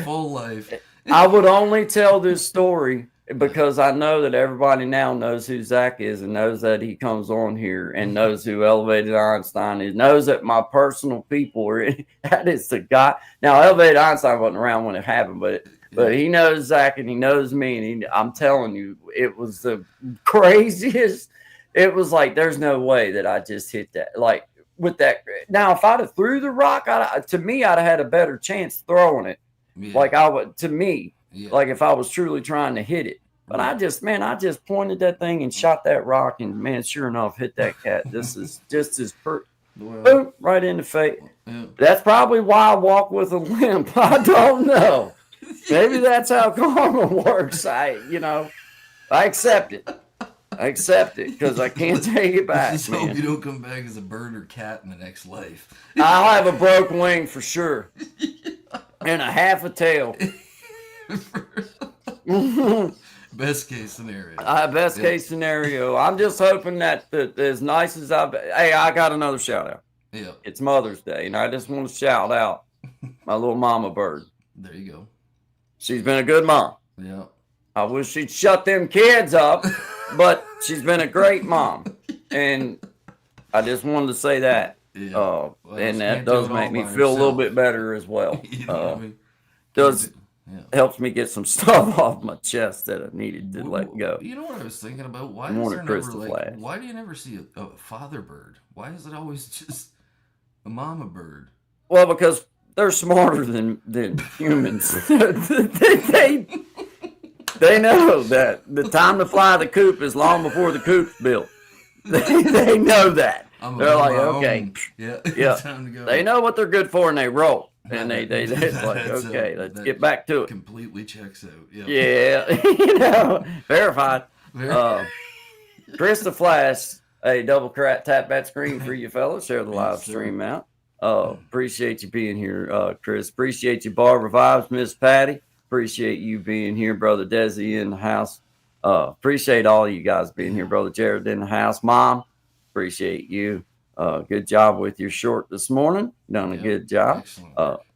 full life. I would only tell this story because I know that everybody now knows who Zach is and knows that he comes on here and knows who Elevated Einstein is, knows that my personal people are in. That is the guy. Now, Elevated Einstein wasn't around when it happened, but he knows Zach and he knows me. And I'm telling you, it was the craziest. It was like, there's no way that I just hit that. Like, with that. Now, if I'd have threw the rock, I'd have had a better chance throwing it. Yeah. Like I would, to me, like if I was truly trying to hit it. But I just pointed that thing and shot that rock, and man, sure enough, hit that cat. This is just as boom, right in the face. Yeah. That's probably why I walk with a limp. I don't know. Maybe that's how karma works. I accept it. I accept it because I can't take it back. Just hope you don't come back as a bird or cat in the next life. I'll have a broke wing for sure, and a half a tail. Best case scenario. Best case scenario. I'm just hoping that as nice as hey, I got another shout out. Yeah. It's Mother's Day, and I just want to shout out my little mama bird. There you go. She's been a good mom. Yeah. I wish she'd shut them kids up, but she's been a great mom, and I just wanted to say that. Yeah. And that does make me feel a little bit better as well. helps me get some stuff off my chest that I needed to let go. You know what I was thinking about? Why do you never see a father bird? Why is it always just a mama bird? Well, because they're smarter than humans. They know that the time to fly the coop is long before the coop's built. They know that. They're like, okay, yeah, time to go. They know what they're good for, and they roll. And they like, okay, let's get back to it. Completely checks out. Yeah, verified. Chris the Flash, a double tap that screen for you fellas. Share the live stream out. Appreciate you being here, Chris. Appreciate you, Barbara Vibes, Miss Patty. Appreciate you being here, Brother Desi in the house. Appreciate all you guys being here, Brother Jared in the house. Mom, appreciate you. Good job with your short this morning. Done a good job.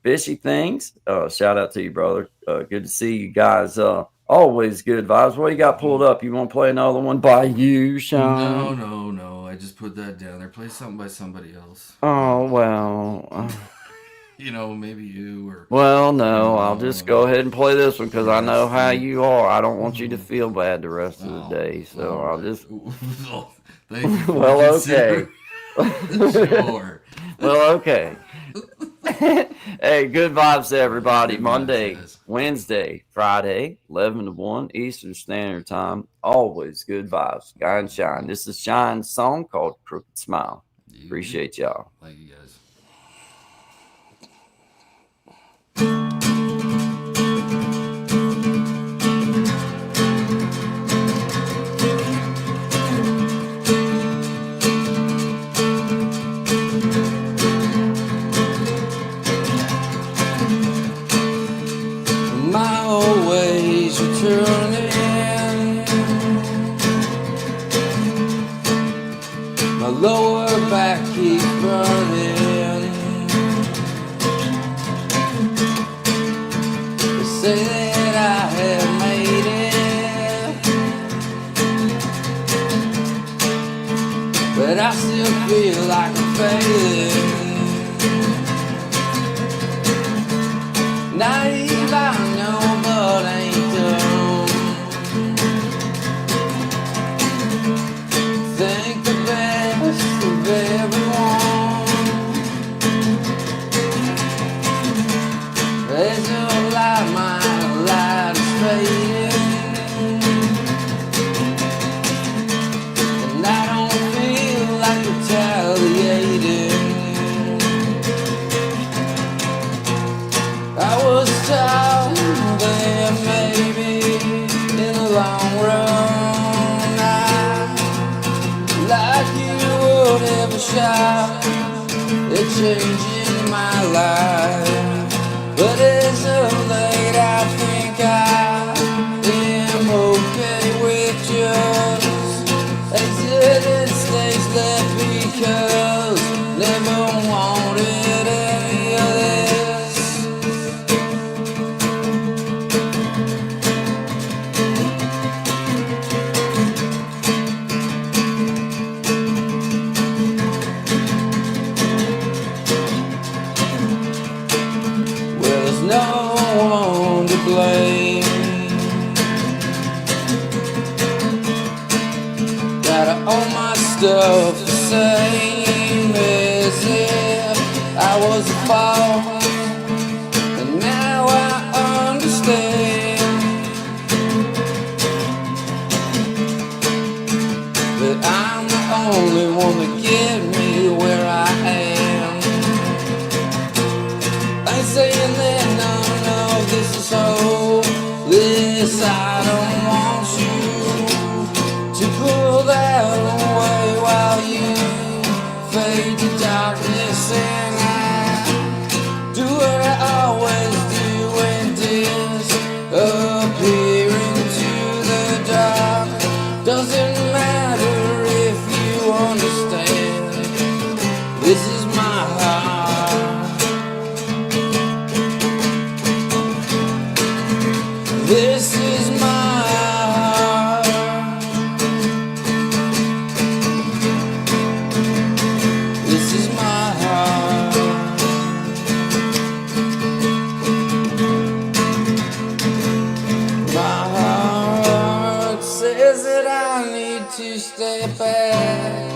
Fishy things. Shout out to you, brother. Good to see you guys. Always good vibes. What you got pulled up? You want to play another one by you, Sean? No. I just put that down there. Play something by somebody else. Oh, well. Maybe you or. Well, no. I'll just go ahead and play this one because I know how you are. I don't want you to feel bad the rest of the day. So I'll just. Thank you. Well, okay. Sure. Well, okay. Hey, good vibes to everybody. Monday, Wednesday, Friday, 11 to 1 Eastern Standard Time. Always good vibes. Guy and Shine. This is Shine's song called Crooked Smile. Appreciate y'all. Thank you, guys. Lower back keeps burning. They say that I have made it, but I still feel like I'm failing. Naive, I know, but ain't dumb. Think the best of everyone. There's no light, my light is fading, and I don't feel like retaliating. I was told that maybe in the long run like you would have a shot at changing my life, but as of late I think I am okay with just exiting stage left because never wanted any of this. No one to blame. Gotta own my stuff the same as if I was a fault, and now I understand that I'm the only one that get me where I am. I ain't saying that none of this is hopeless. I don't want you to pull that away while you fade to darkness, and I do what I always do and disappear into the dark. Doesn't matter if you understand. This is my heart. This is my heart. This is my heart. that I need to step back,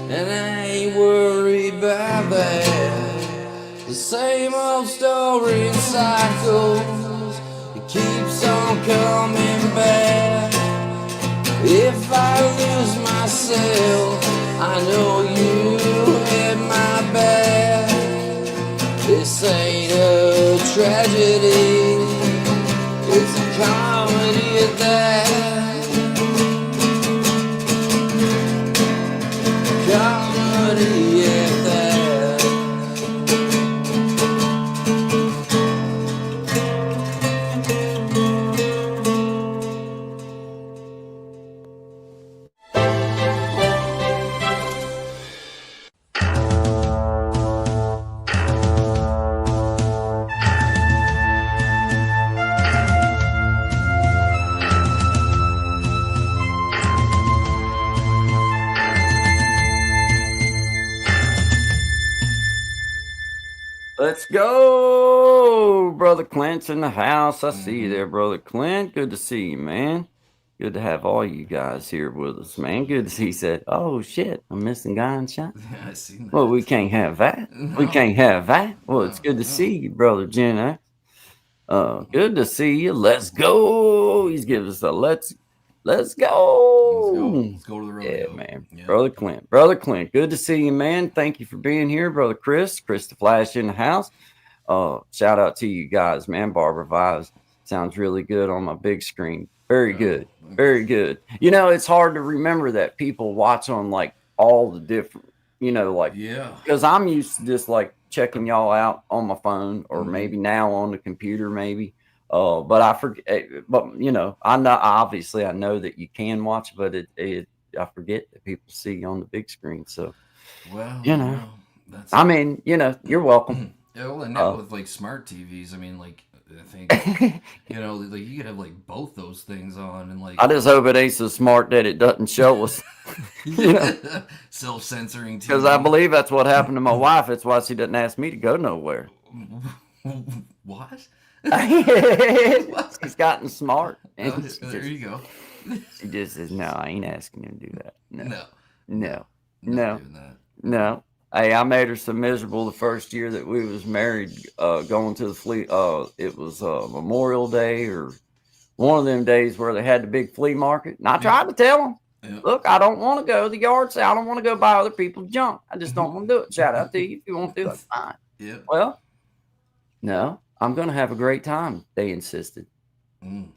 and I ain't worried about that. The same old story in cycles, it keeps on coming back. If I lose myself, I know you have my back. This ain't a tragedy, it's a comedy at that. Comedy at that. Let's go, Brother Clint's in the house. I see you there, Brother Clint. Good to see you, man. Good to have all you guys here with us, man. Good to see. He said, "Oh shit, I'm missing gunshot." Yeah, I seen that. Well, we can't have that. No. We can't have that. Well, it's good to No. see you, Brother Gen X. Good to see you. Let's go. He's giving us a let's go. Let's go to the rodeo. Yeah, man. Yeah. Brother Clint, good to see you, man. Thank you for being here. Brother Chris the Flash in the house. Shout out to you guys, man. Barbara Vibes sounds really good on my big screen. Very good. Very good. You know, it's hard to remember that people watch on like all the different, like, Yeah. because I'm used to just like checking y'all out on my phone or maybe now on the computer, maybe. But I forget. But I know. Obviously, I know that you can watch, but I forget that people see on the big screen. So, Well, that's. I mean, you're welcome. Yeah, well, and now with like smart TVs, I mean, like I think like you could have like both those things on, and like I just hope it ain't so smart that it doesn't show us. Self-censoring. Because I believe that's what happened to my wife. That's why she doesn't ask me to go nowhere. What? She's gotten smart. And There you go. She just says, "No, I ain't asking him to do that. No. No. Not doing that. No." Hey, I made her so miserable the first year that we was married, going to the flea. It was Memorial Day or one of them days where they had the big flea market. And I tried to tell them, look, I don't want to go to the yard sale. I don't want to go buy other people's junk. I just don't want to do it. Shout out to you. If you want to do it, fine. Yeah. Well, no, I'm going to have a great time, they insisted.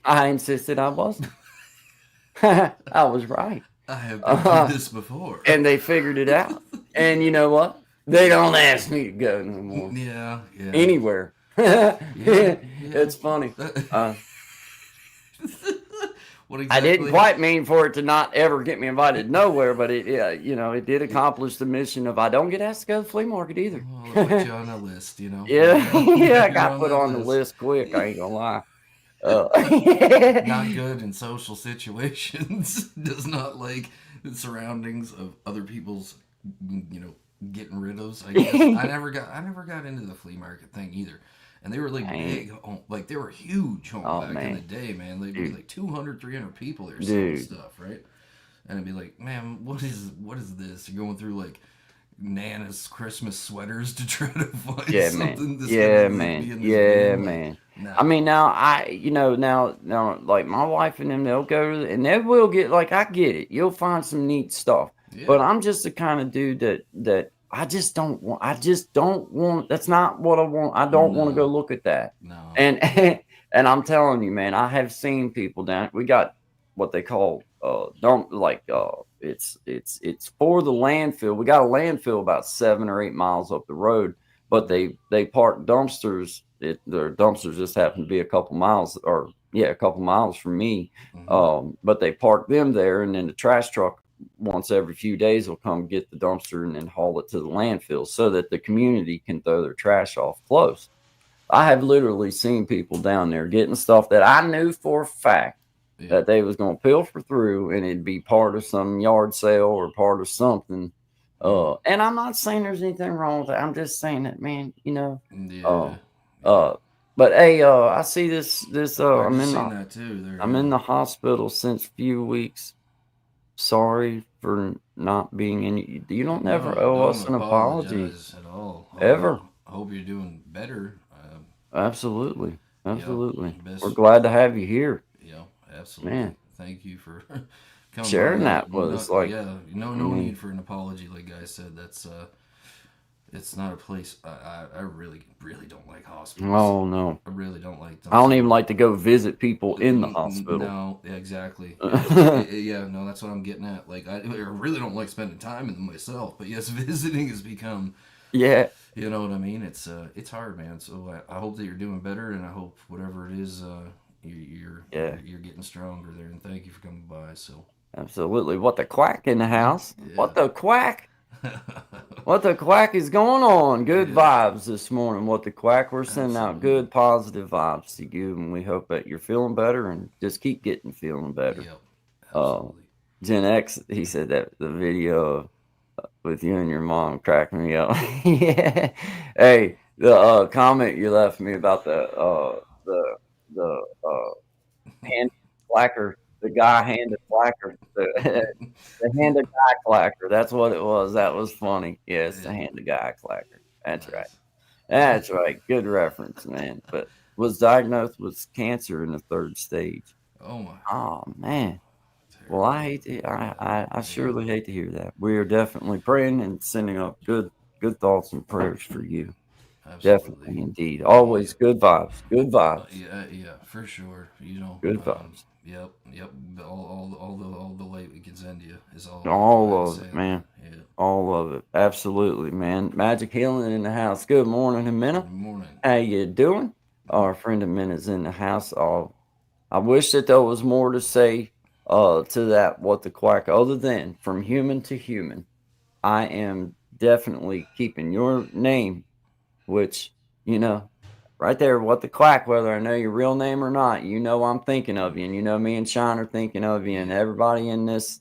I insisted I wasn't. I was right. I have been through this before. And they figured it out. And you know what? They don't ask me to go no more. Yeah. Anywhere. It's funny. What exactly? I didn't quite mean for it to not ever get me invited nowhere, but it did accomplish the mission of I don't get asked to go to the flea market either. Well, I'll put you on a list, Yeah, I got put on the list quick. I ain't gonna lie. Not good in social situations. Does not like the surroundings of other people's, getting rid of. I guess I never got into the flea market thing either. And they were like big, like they were huge back in the day, man. They'd be like 200, 300 people there selling stuff, right? And I'd be like, man, what is this? You're going through like Nana's Christmas sweaters to try to find something. Man. No. I mean, now now like my wife and them, they'll go and they will get like I get it. You'll find some neat stuff, but I'm just the kind of dude that I just don't want. That's not what I want. I don't want to go look at that. No. And I'm telling you, man, I have seen people down. We got what they call it's for the landfill. We got a landfill about 7 or 8 miles up the road, but they park dumpsters. Their dumpsters just happen to be a couple miles from me. But they park them there, and then the trash truck once every few days will come get the dumpster and then haul it to the landfill so that the community can throw their trash off close. I have literally seen people down there getting stuff that I knew for a fact that they was going to pilfer through, and it'd be part of some yard sale or part of something. And I'm not saying there's anything wrong with that. I'm just saying that, man, but hey, I see this. I'm in the hospital since a few weeks. sorry for not being in. You don't never No, owe us don't an apology apologize at all. ever. I hope you're doing better. Absolutely, Yep, absolutely. We're best. glad to have you here, Yeah, absolutely. man. Thank you for coming by. Sharing that with No, us, like, yeah, I no mean, need for an apology. Like I said, that's it's not a place. I really don't like hospitals. oh no, I really don't like them. I don't even So like to go visit people in the hospital. no, yeah, exactly. Yeah, no, that's what I'm getting at. Like I really don't like spending time in them myself. But yes, visiting has become. Yeah, You know what I mean? It's hard, man. So I hope that you're doing better, and I hope whatever it is, yeah, you're getting stronger there. And thank you for coming by. So absolutely. What the quack in the house? yeah, What the quack? What the quack is going on? Good yeah, vibes this morning. What the quack? We're sending out absolutely, good, positive vibes to you, and we hope that you're feeling better and just keep getting feeling better. yep, Uh, absolutely. Gen X, he said that the video with you and your mom cracked me up. Yeah. Hey, the comment you left me about the hand clacker, the guy handed clacker, the hand of guy clacker. That's what it was. That was funny. Yes, the Yeah, hand of guy clacker. That's right. nice. That's right. Good reference, man. But was diagnosed with cancer in the third stage. Oh my, Oh man. Well, terrible. I hate to, Yeah, I yeah, surely hate to hear that. We are definitely praying and sending up good thoughts and prayers for you. absolutely. Definitely, indeed. Yeah, Always good vibes. Good vibes. yeah, for sure. You know, Good vibes. yep. All the light we can send you is all I All can of say it, on man. that. Yeah. All of it. Absolutely, man. Magic Healing in the house. Good morning, Good Amina. morning. How you doing? Our friend Amina's in the house. I wish that there was more to say to that what the quack other than from human to human. I am definitely keeping your name, which, you know, right there, what the quack, whether I know your real name or not, you know I'm thinking of you, and you know me and Sean are thinking of you, and Yeah. everybody in this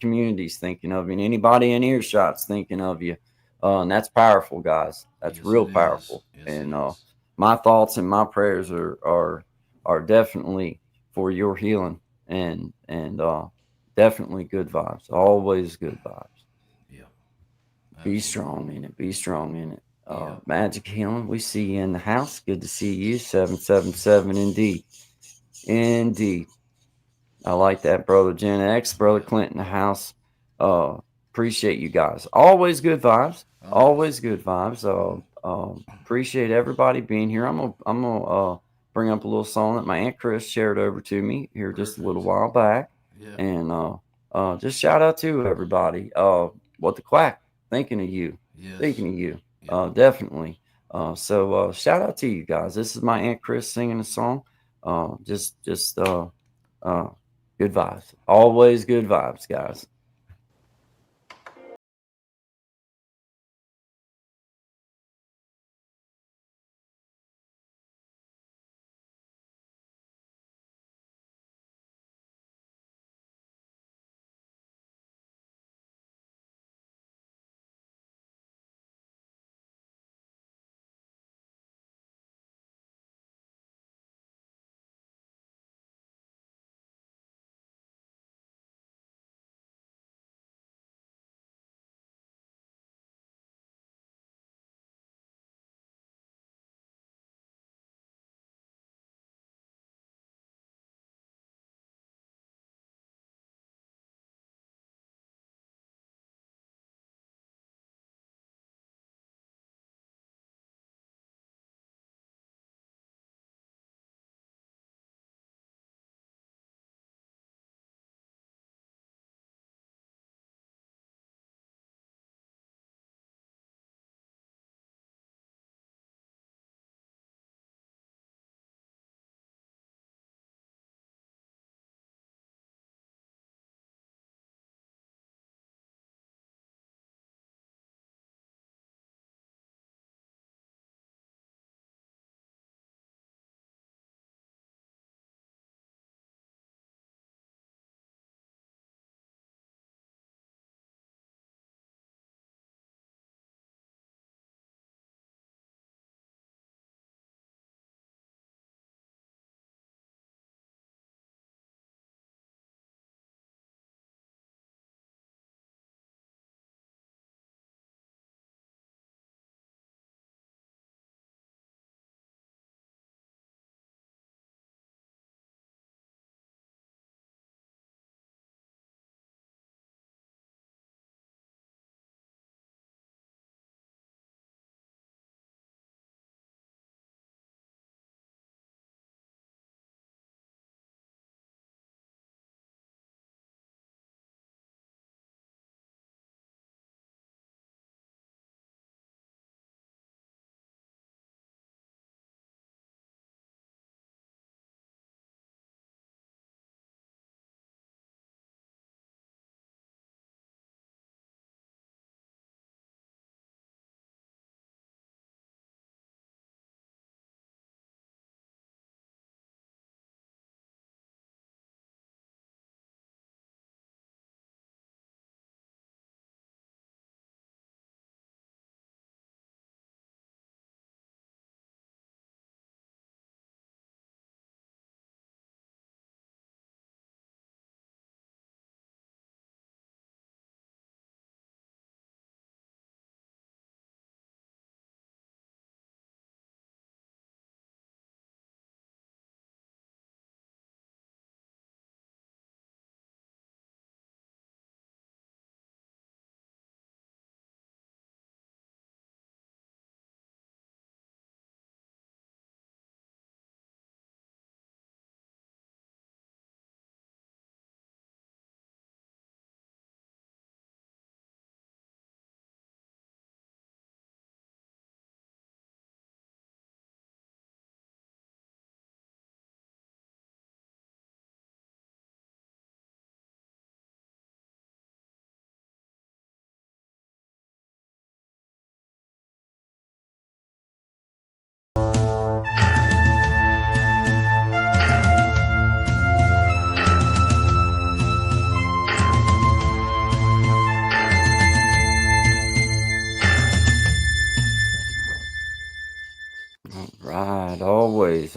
community's thinking of you, and anybody in earshot's thinking of you. And that's powerful, guys. That's Yes, real it is. powerful. Yes, it And is. my thoughts and my prayers are definitely for your healing and definitely good vibes. Always good vibes. Yeah, Be absolutely. strong in it. Be strong in it. Yeah, Magic Healing, we see you in the house. Good to see you. 777 indeed. Indeed. I like that, brother Gen X, brother yeah. Clinton, the house. Appreciate you guys. Always good vibes. Always. Always good vibes. Appreciate everybody being here. I'm gonna bring up a little song that my Aunt Chris shared over to me here just a little Perfect. while back. Yeah. And just shout out to everybody. What the quack, thinking of you. Yes. Thinking of you. Yep. Definitely. Shout out to you guys. This is my Aunt Chris singing a song. Just uh good vibes. Always good vibes, guys.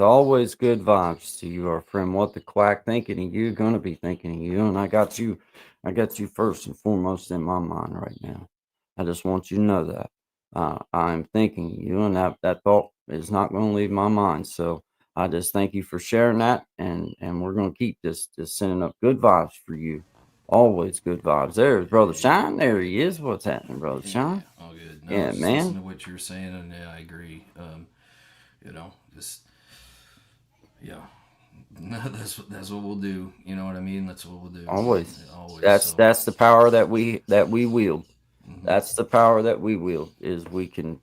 Always good vibes to you, our friend. What the Quack thinking of you, gonna be thinking of you. And I got you first and foremost in my mind right now. I just want you to know that. I'm thinking of you, and that thought is not gonna leave my mind. So I just thank you for sharing that, and we're gonna keep just sending up good vibes for you. Always good vibes. There's Brother Shine. There he is. What's happening, Brother Shine? Yeah, all good. No, Yeah, just man. listen to what you're saying, and yeah, I agree. Just yeah, that's what we'll do. You know what I mean? That's what we'll do. Always. Always. That's the power that we wield. Mm-hmm. That's the power that we wield. Is we can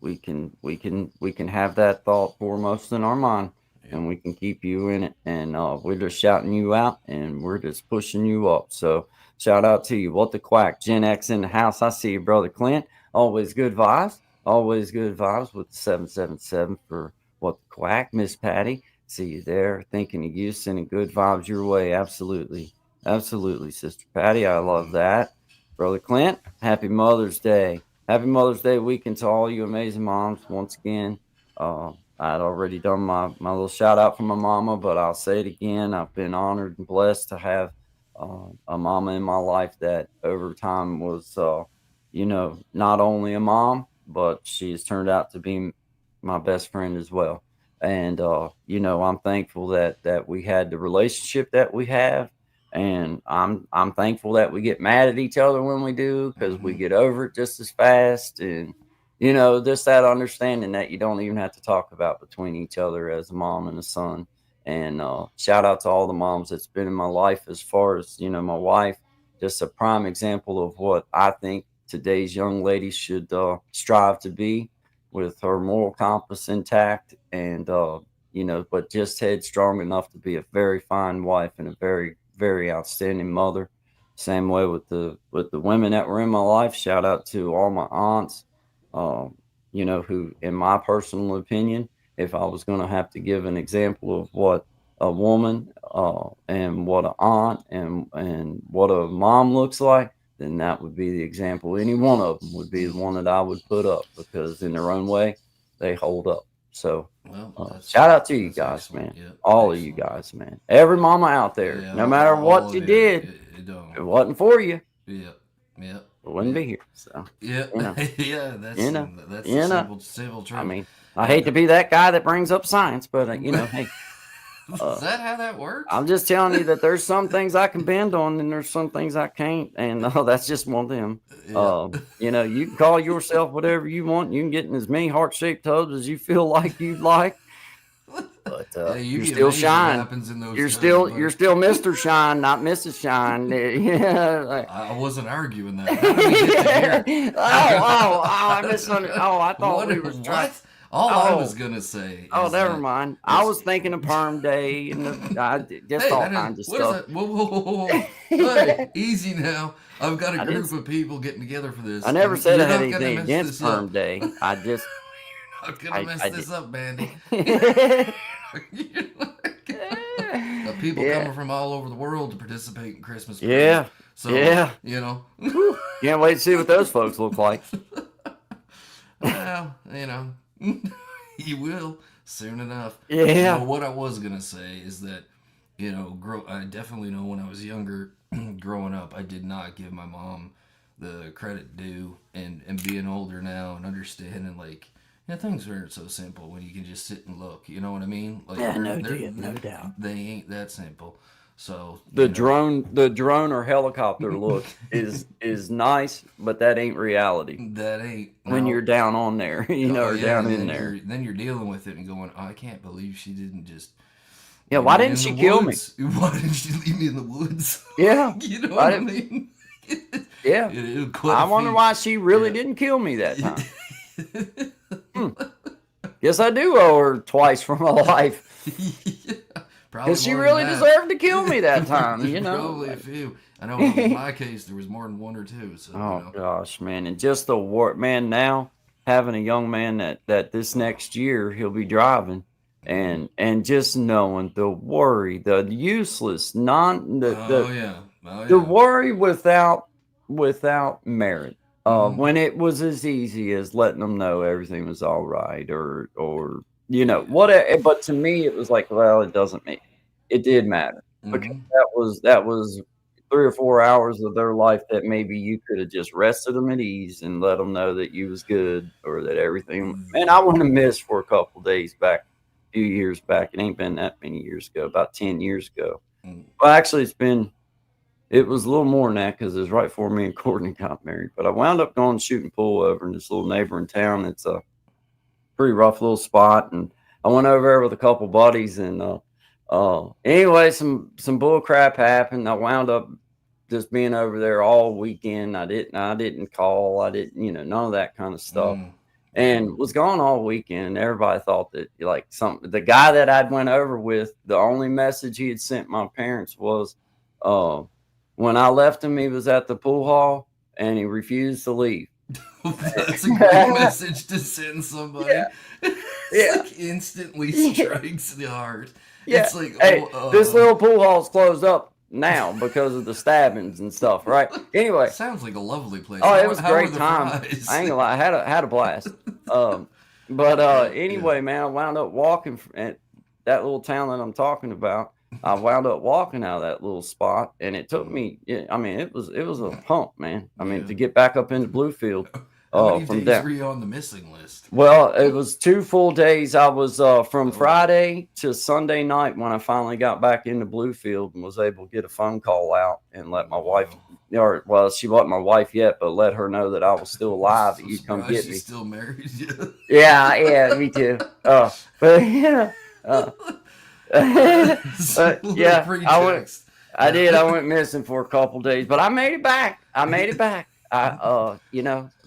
have that thought foremost in our mind, and we can keep you in it. And we're just shouting you out, and we're just pushing you up. So shout out to you. What the Quack? Gen X in the house. I see you, Brother Clint. Always good vibes. Always good vibes with the 777 for What the Quack. Miss Patty. See you there. Thinking of you, sending good vibes your way. Absolutely. Absolutely, Sister Patty. I love that. Brother Clint, happy Mother's Day. Happy Mother's Day weekend to all you amazing moms. Once again, I'd already done my little shout out for my mama, but I'll say it again. I've been honored and blessed to have a mama in my life that over time was, not only a mom, but she has turned out to be my best friend as well. And I'm thankful that we had the relationship that we have, and I'm thankful that we get mad at each other when we do, because we get over it just as fast. And just that understanding that you don't even have to talk about between each other as a mom and a son. And shout out to all the moms that's been in my life. As far as my wife, just a prime example of what I think today's young ladies should strive to be, with her moral compass intact, and but just headstrong enough to be a very fine wife and a very, very outstanding mother. Same way with the women that were in my life. Shout out to all my aunts, who, in my personal opinion, if I was going to have to give an example of what a woman and what an aunt and what a mom looks like, then that would be the example. Any one of them would be the one that I would put up, because in their own way, they hold up. So shout out to you guys, man. Yeah, all of you guys, man. Every mama out there, no matter what you did, it wasn't for you. Yeah. It wouldn't be here. So yeah, that's simple truth. I mean, I hate to be that guy that brings up science, but hey. Is that how that works? I'm just telling you that there's some things I can bend on, and there's some things I can't, and that's just one of them. Yeah. You can call yourself whatever you want. You can get in as many heart-shaped tubs as you feel like you'd like, but you're still Shine. You're still Mr. Shine, not Mrs. Shine. Yeah, I wasn't arguing that. I misunderstood. I thought we were trying. All I was gonna say. Never mind. I was thinking of Perm Day and just all kinds of stuff. Whoa. Hey, easy now. I've got a group of people getting together for this. I never said I had anything against Perm Day. I just. I'm gonna mess this up, Bandy. People coming from all over the world to participate in Christmas. Yeah. So, can't wait to see what those folks look like. Well, you will soon enough. Yeah. What I was gonna say is that, I definitely know when I was younger, growing up, I did not give my mom the credit due, and being older now and understanding things aren't so simple when you can just sit and look. You know what I mean? No doubt. They ain't that simple. So the drone or helicopter look is nice, but that ain't reality. That ain't when you're down on there, or down in there. Then you're dealing with it and going, I can't believe she didn't just. Yeah, why didn't she kill me? Why didn't she leave me in the woods? Yeah, you know what I mean. Yeah, I wonder why she really didn't kill me that time. Guess I do owe her twice for my life. Because she really deserved to kill me that time, Probably a few. I know in my case, there was more than one or two. So, gosh, man. And just the work, man, now having a young man that this next year he'll be driving, and just knowing the worry, the useless, the worry without merit. When it was as easy as letting them know everything was all right, or you know what? But to me, it was like, well, it doesn't mean it did matter because that was 3 or 4 hours of their life that maybe you could have just rested them at ease and let them know that you was good or that everything. Man, I wouldn't have missed for a couple days back, a few years back. It ain't been that many years ago, about 10 years ago. Well, actually, it was a little more than that because it was right before me and Courtney got married. But I wound up going shooting pool over in this little neighboring town. It's a pretty rough little spot, and I went over there with a couple buddies, and anyway, some bull crap happened. I wound up just being over there all weekend. I didn't call. I didn't, none of that kind of stuff. And was gone all weekend. Everybody thought that the guy that I'd went over with, the only message he had sent my parents was, when I left him, he was at the pool hall and he refused to leave. That's a great message to send somebody. Yeah. It's like instantly strikes the heart. Yeah. It's like, hey, this little pool hall's closed up now because of the stabbings and stuff, right? Anyway, sounds like a lovely place. Oh, it was a great time. I ain't gonna lie, I had a blast. Anyway, man, I wound up walking at that little town that I'm talking about. I wound up walking out of that little spot, and it took me. I mean, it was a pump, man. I mean, to get back up into Bluefield. How many days were you on the missing list? Well, it was 2 full days. I was from Friday to Sunday night when I finally got back into Bluefield and was able to get a phone call out and let my wife, she wasn't my wife yet, but let her know that I was still alive. That you'd come get me. She's still married. Yeah, me too. But yeah. I did. I went missing for a couple days, but I made it back. I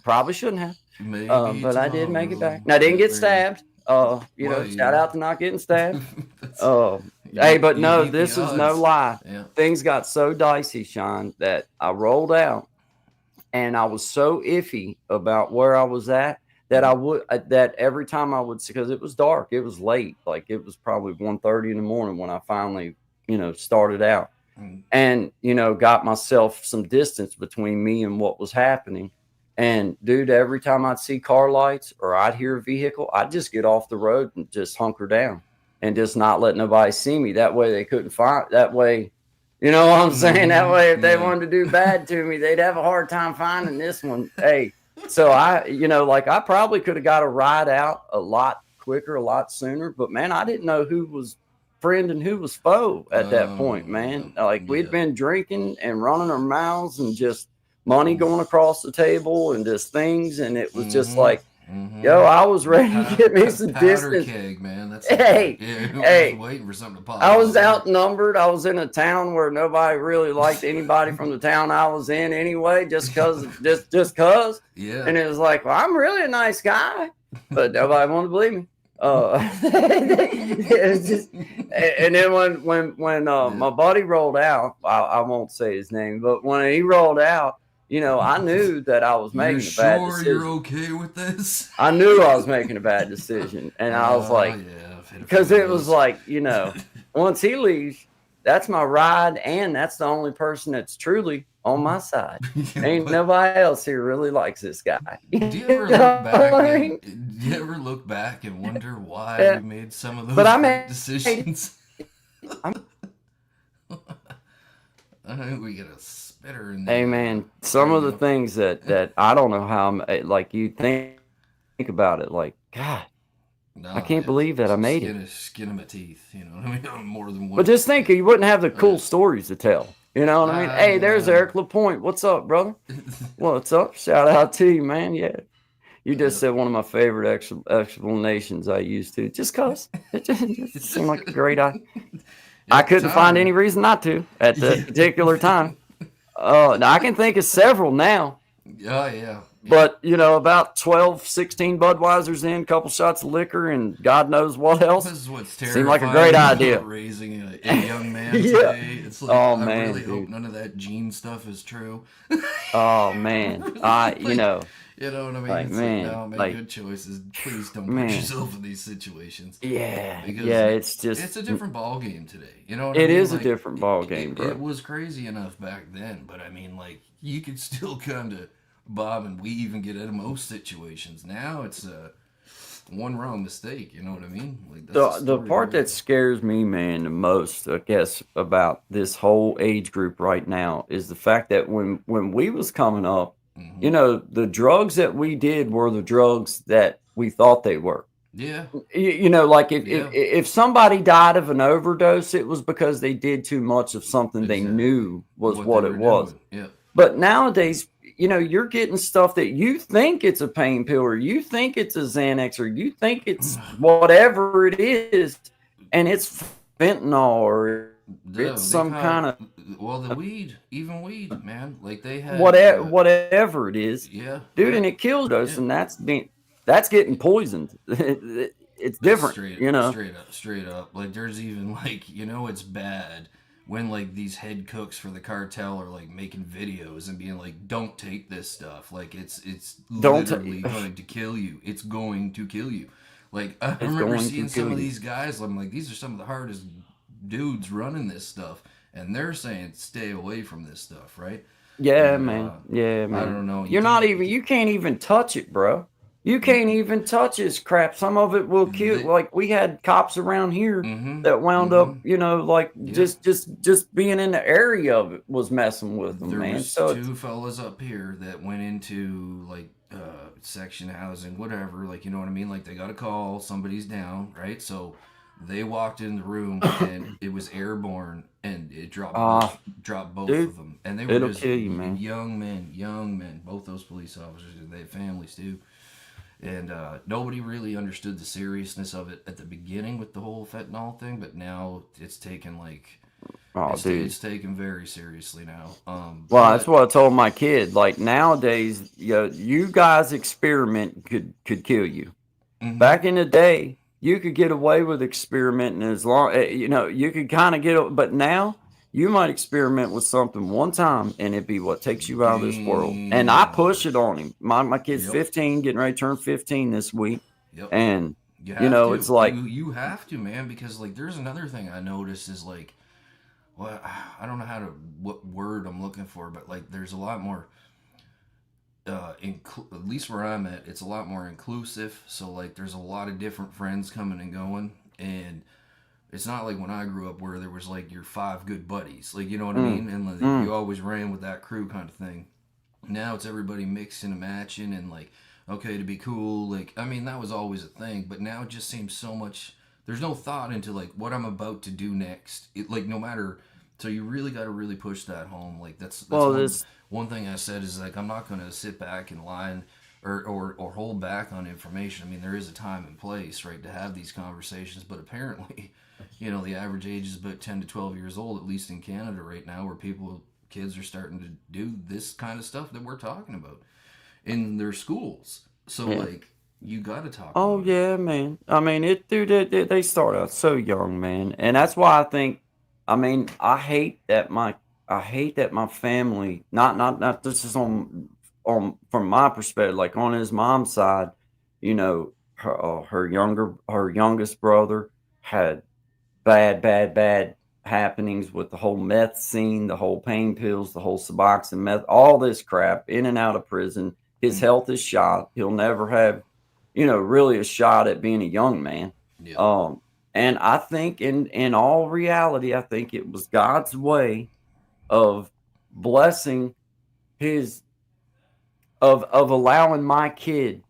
probably shouldn't have, but I did make it back. And I didn't get stabbed. Shout out to not getting stabbed. Hey, but no, this is no lie. Yeah. Things got so dicey, Sean, that I rolled out, and I was so iffy about where I was at that every time I would, because it was dark, it was late, like it was probably 1:30 in the morning when I finally, started out, and got myself some distance between me and what was happening. And dude, every time I'd see car lights or I'd hear a vehicle, I'd just get off the road and just hunker down and just not let nobody see me. That way they couldn't find. That way, you know what I'm saying? That way, if they wanted to do bad to me, they'd have a hard time finding this one. Hey. So I probably could have got a ride out a lot quicker, a lot sooner, but man, I didn't know who was friend and who was foe at that point, man. We'd been drinking and running our mouths and just money going across the table and just things. And it was just like, yo, I was ready to get me some distance. Keg, man. That's waiting for something to pop. I was outnumbered. I was in a town where nobody really liked anybody from the town I was in anyway, just cause. Yeah. And it was like, well, I'm really a nice guy, but nobody wanted to believe me. It was just, and then when my buddy rolled out, I won't say his name, but when he rolled out, I knew that I was making a bad decision. You're okay with this? I knew I was making a bad decision, and I was like, because it was like, once he leaves, that's my ride, and that's the only person that's truly on my side. Ain't nobody else here really likes this guy. Do you ever look back and wonder why you made some of those decisions? I think we get a spitter in there. Hey man, some of the things that I don't know how you think about it, like, God, I can't believe that I made it. Skin of my teeth, you know what I mean? More than one. But just think, you wouldn't have the cool stories to tell. You know what I mean? Hey, there's Eric LaPointe. What's up, brother? What's up? Shout out to you, man. Yeah. You just said one of my favorite explanations I used to, just because it just seemed like a great idea. I couldn't find any reason not to at the particular time. Now I can think of several now. Oh, yeah. But, about 12, 16 Budweisers in, a couple shots of liquor, and God knows what else. This is what's terrifying. Seemed like a great idea. Raising a young man today. It's like, I really hope none of that gene stuff is true. Oh, man. You know what I mean? Like, man, no, make good choices. Please don't put yourself in these situations. Yeah. Because it's a different ball game today. You know what I mean? It is a different ball game, bro. It was crazy enough back then, but I mean, you could still kind of bob and weave and get out of most situations. Now it's one wrong mistake. You know what I mean? Like that's the part that scares me, man, the most, I guess, about this whole age group right now is the fact that when we was coming up, you know, the drugs that we did were the drugs that we thought they were. Yeah. You know, like if somebody died of an overdose, it was because they did too much of something they knew was what it was. Yeah. But nowadays, you know, you're getting stuff that you think it's a pain pill, or you think it's a Xanax, or you think it's whatever it is, and it's fentanyl, or it's some kind of the weed, even weed, man. Like they had whatever it is, dude, and it kills us, and that's getting poisoned. It's different, you know. Straight up. Like there's even like, you know, it's bad when like these head cooks for the cartel are like making videos and being like, don't take this stuff. Like it's literally going to kill you. It's going to kill you. Like I remember seeing some of these guys. I'm like, these are some of the hardest dudes running this stuff, and they're saying stay away from this stuff, right? Yeah, man. Yeah, man. I don't know. You can't even touch it, bro. You can't even touch this crap. Some of it will kill. Like we had cops around here that wound up, you know, like just being in the area of it was messing with them, there man. Was so two fellas up here that went into like section housing, whatever. Like, you know what I mean? Like they got a call, somebody's down, right? So they walked in the room and it was airborne, and it dropped both of them, and they were just kill you, man. young men. Both those police officers, they had families too. And nobody really understood the seriousness of it at the beginning with the whole fentanyl thing, but now it's taken it's taken very seriously now. That's what I told my kid. Like nowadays, you guys experiment could kill you. Back in the day, you could get away with experimenting as long, you know, you could kind of get, but now you might experiment with something one time and it'd be what takes you out of this world. And I push it on him. My kid's 15, getting ready to turn 15 this week. And you know, it's like you have to, man, because like there's another thing I noticed is like, well, I don't know what word I'm looking for, but like there's a lot more at least where I'm at, it's a lot more inclusive. So like there's a lot of different friends coming and going, and it's not like when I grew up where there was like your 5 good buddies, like, you know what I mean? And like, you always ran with that crew kind of thing. Now it's everybody mixing and matching and like, okay, to be cool. Like, I mean, that was always a thing, but now it just seems so much, there's no thought into like what I'm about to do next. It like, no matter, so you really got to really push that home. Like that's one thing I said is like, I'm not going to sit back and lie and, or hold back on information. I mean, there is a time and place, right, to have these conversations, but apparently, you know, the average age is about 10 to 12 years old, at least in Canada right now, where kids are starting to do this kind of stuff that we're talking about in their schools. So, like, you got to talk about it. Man. I mean, they start out so young, man. And that's why I think, I mean, I hate that my family, not this is on from my perspective, like on his mom's side, you know, her youngest brother had bad happenings with the whole meth scene, the whole pain pills, the whole Suboxone meth, all this crap, in and out of prison. His health is shot. He'll never have, you know, really a shot at being a young man. Yeah. And I think in all reality, I think it was God's way of blessing of allowing my kid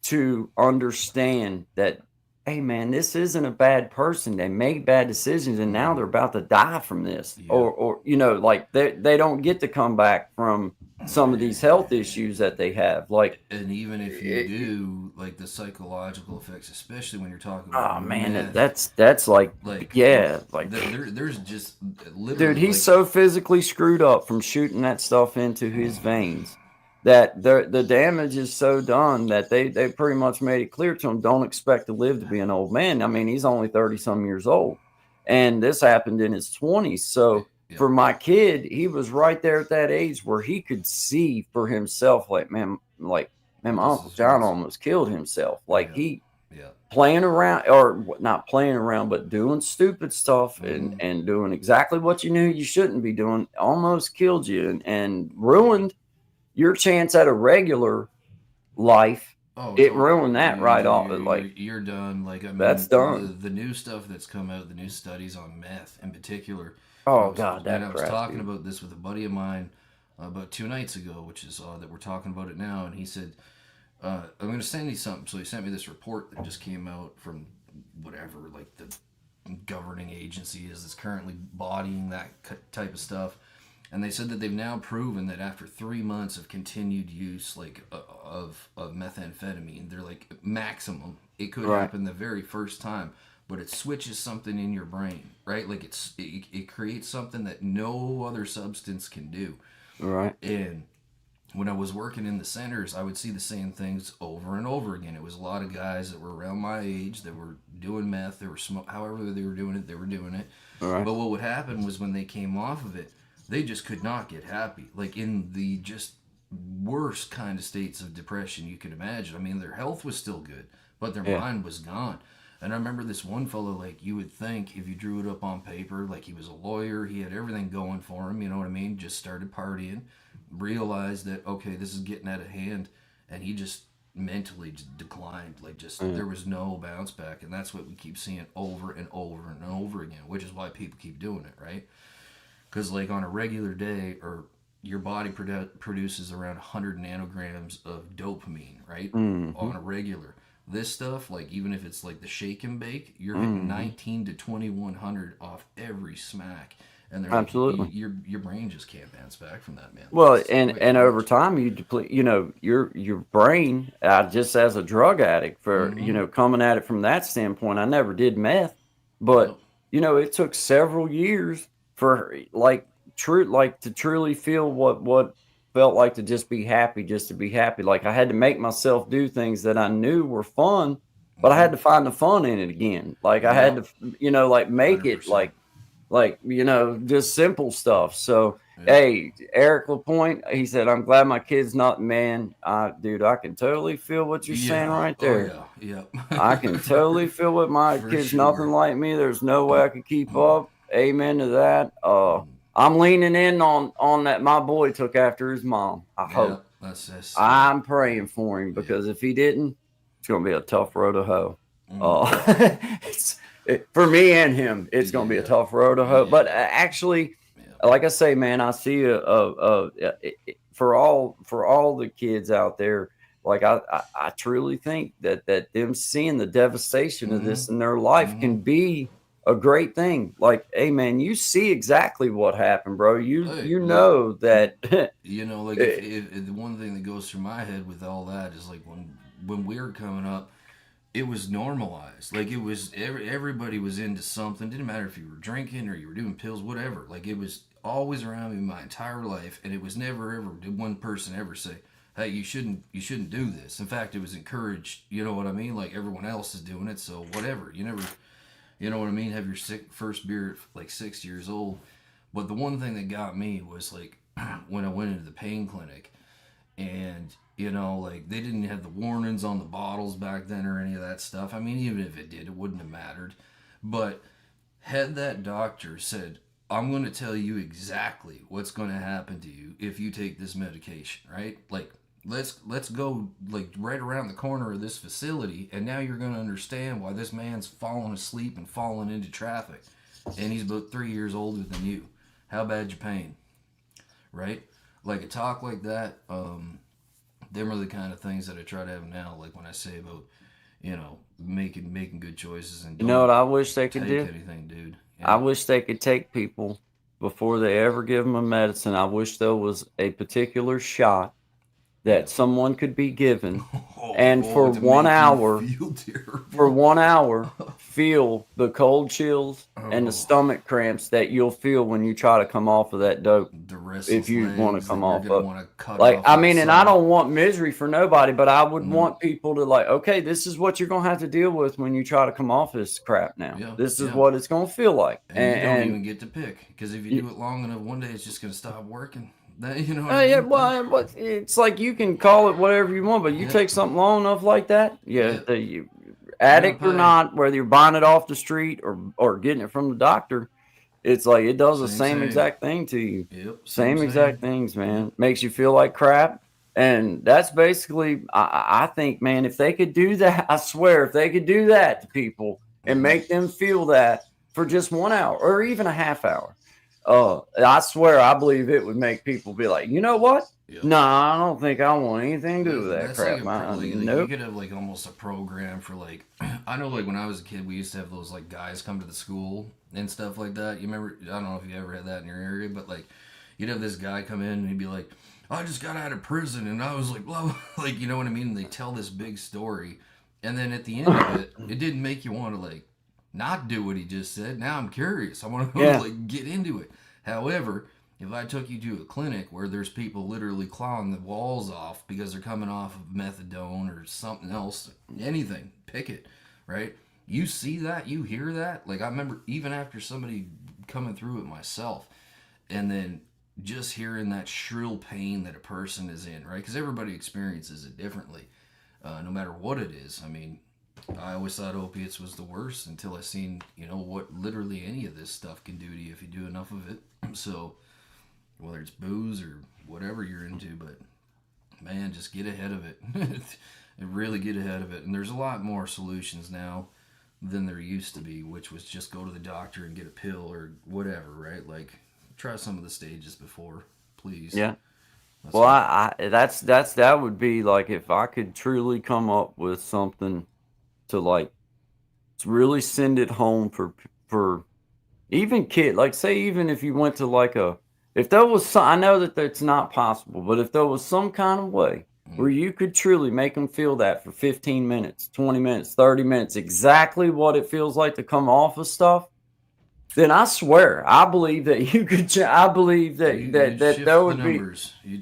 to understand that, hey man, this isn't a bad person. They make bad decisions and now they're about to die from this. Yeah. Or you know, like they don't get to come back from some of these health issues that they have. Like, and even if you do, like the psychological effects, especially when you're talking about man, that's like yeah, like there's just literally, dude, he's so physically screwed up from shooting that stuff into his veins that the damage is so done that they pretty much made it clear to him, don't expect to live to be an old man. I mean, he's only 30-some years old, and this happened in his 20s. So for my kid, he was right there at that age where he could see for himself, like, man, my Uncle John almost killed himself. Like he playing around, or not playing around, but doing stupid stuff and doing exactly what you knew you shouldn't be doing, almost killed you and ruined your chance at a regular life it ruined that right off. Like you're done. Like I mean, that's done. The new stuff that's come out, the new studies on meth in particular. Oh God, that I was talking about this with a buddy of mine about 2 nights ago, which is that we're talking about it now, and he said, "I'm going to send you something." So he sent me this report that just came out from whatever, like the governing agency is that's currently bodying that type of stuff. And they said that they've now proven that after 3 months of continued use, like of methamphetamine, they're like maximum. It could happen the very first time, but it switches something in your brain, right? Like it creates something that no other substance can do. Right. And when I was working in the centers, I would see the same things over and over again. It was a lot of guys that were around my age that were doing meth. They were however they were doing it, they were doing it. Right. But what would happen was when they came off of it, they just could not get happy. Like in the just worst kind of states of depression you could imagine. I mean, their health was still good, but their mind was gone. And I remember this one fellow, like you would think if you drew it up on paper, like he was a lawyer, he had everything going for him, you know what I mean? Just started partying, realized that, okay, this is getting out of hand. And he just mentally just declined. Like just, there was no bounce back. And that's what we keep seeing over and over and over again, which is why people keep doing it, right? Because like on a regular day, or your body produces around 100 nanograms of dopamine, right? On a regular. This stuff, like even if it's like the shake and bake, you're getting 19 to 2100 off every smack. And they're absolutely like, your brain just can't bounce back from that, man. Well, and over time you deplete, you know, your brain, just as a drug addict for, you know, coming at it from that standpoint. I never did meth, but you know, it took several years for to truly feel what felt like to just be happy, just to be happy. Like I had to make myself do things that I knew were fun, but I had to find the fun in it again. Like I had to, you know, like make 100%. it like, you know, just simple stuff. So, hey, Eric LaPointe, he said, "I'm glad my kid's not," man. Dude, I can totally feel what you're saying right there. Oh, yeah. I can totally feel what my kid's nothing like me. There's no way I could keep up. Amen to that. I'm leaning in on that. My boy took after his mom. I hope. That's I'm praying for him, because if he didn't, it's going to be a tough road to hoe. For me and him, it's going to be a tough road to hoe. But actually, like I say, man, I see for all the kids out there, like I truly think that them seeing the devastation of this in their life can be a great thing. Like, hey man, you see exactly what happened, bro. You know that. You know, like if the one thing that goes through my head with all that is like when we were coming up, it was normalized. Like it was everybody was into something. Didn't matter if you were drinking or you were doing pills, whatever. Like it was always around me my entire life, and it was never ever did one person ever say, "Hey, you shouldn't do this." In fact, it was encouraged. You know what I mean? Like everyone else is doing it, so whatever. You never. You know what I mean? Have your first beer at like 6 years old. But the one thing that got me was like when I went into the pain clinic, and you know, like they didn't have the warnings on the bottles back then or any of that stuff. I mean, even if it did, it wouldn't have mattered. But had that doctor said, "I'm going to tell you exactly what's going to happen to you if you take this medication," right? Like let's go like right around the corner of this facility, and now you're going to understand why this man's falling asleep and falling into traffic, and he's about 3 years older than you. How bad's your pain, right? Like a talk like that, them are the kind of things that I try to have now. Like when I say about, you know, making good choices, and you know what I wish they could do? Anything, dude. Yeah. I wish they could take people before they ever give them a medicine. I wish there was a particular shot that someone could be given, and for 1 hour, feel the cold chills and the stomach cramps that you'll feel when you try to come off of that dope. If you want to come off of, like, I mean, and I don't want misery for nobody, but I would want people to like, okay, this is what you're gonna have to deal with when you try to come off this crap. Now, this is what it's gonna feel like, and you don't even get to pick, because if you do it long enough, one day it's just gonna stop working. You know well, it's like you can call it whatever you want, but you take something long enough like that, you addict or not, whether you're buying it off the street or getting it from the doctor, it's like it does the same exact thing to you. Same exact things, man. Makes you feel like crap, And that's basically, I think, man, if they could do that, I swear, if they could do that to people and make them feel that for just 1 hour or even a half hour, I swear, I believe it would make people be like, you know what? Yep. No, I don't think I want anything to do with that crap. Nope. You could have like almost a program for like, I know like when I was a kid, we used to have those like guys come to the school and stuff like that. You remember? I don't know if you ever had that in your area, but like you'd have this guy come in and he'd be like, I just got out of prison, and I was like, well, like, you know what I mean? And they tell this big story, and then at the end of it, it didn't make you want to like not do what he just said. Now I'm curious. I want to like get into it. However, if I took you to a clinic where there's people literally clawing the walls off because they're coming off of methadone or something else, anything, pick it, right? You see that, you hear that. Like I remember even after somebody coming through it myself, and then just hearing that shrill pain that a person is in, right? Because everybody experiences it differently, no matter what it is. I mean, I always thought opiates was the worst until I seen, you know, what literally any of this stuff can do to you if you do enough of it. So whether it's booze or whatever you're into, but man, just get ahead of it. And really get ahead of it. And there's a lot more solutions now than there used to be, which was just go to the doctor and get a pill or whatever, right? Like try some of the stages before, please. Yeah. Well, that would be like if I could truly come up with something to like to really send it home for even kid, like say even if you went to like if there was some, I know that that's not possible, but if there was some kind of way where you could truly make them feel that for 15 minutes, 20 minutes, 30 minutes, exactly what it feels like to come off of stuff, then I swear, I believe that you could. I believe that there would be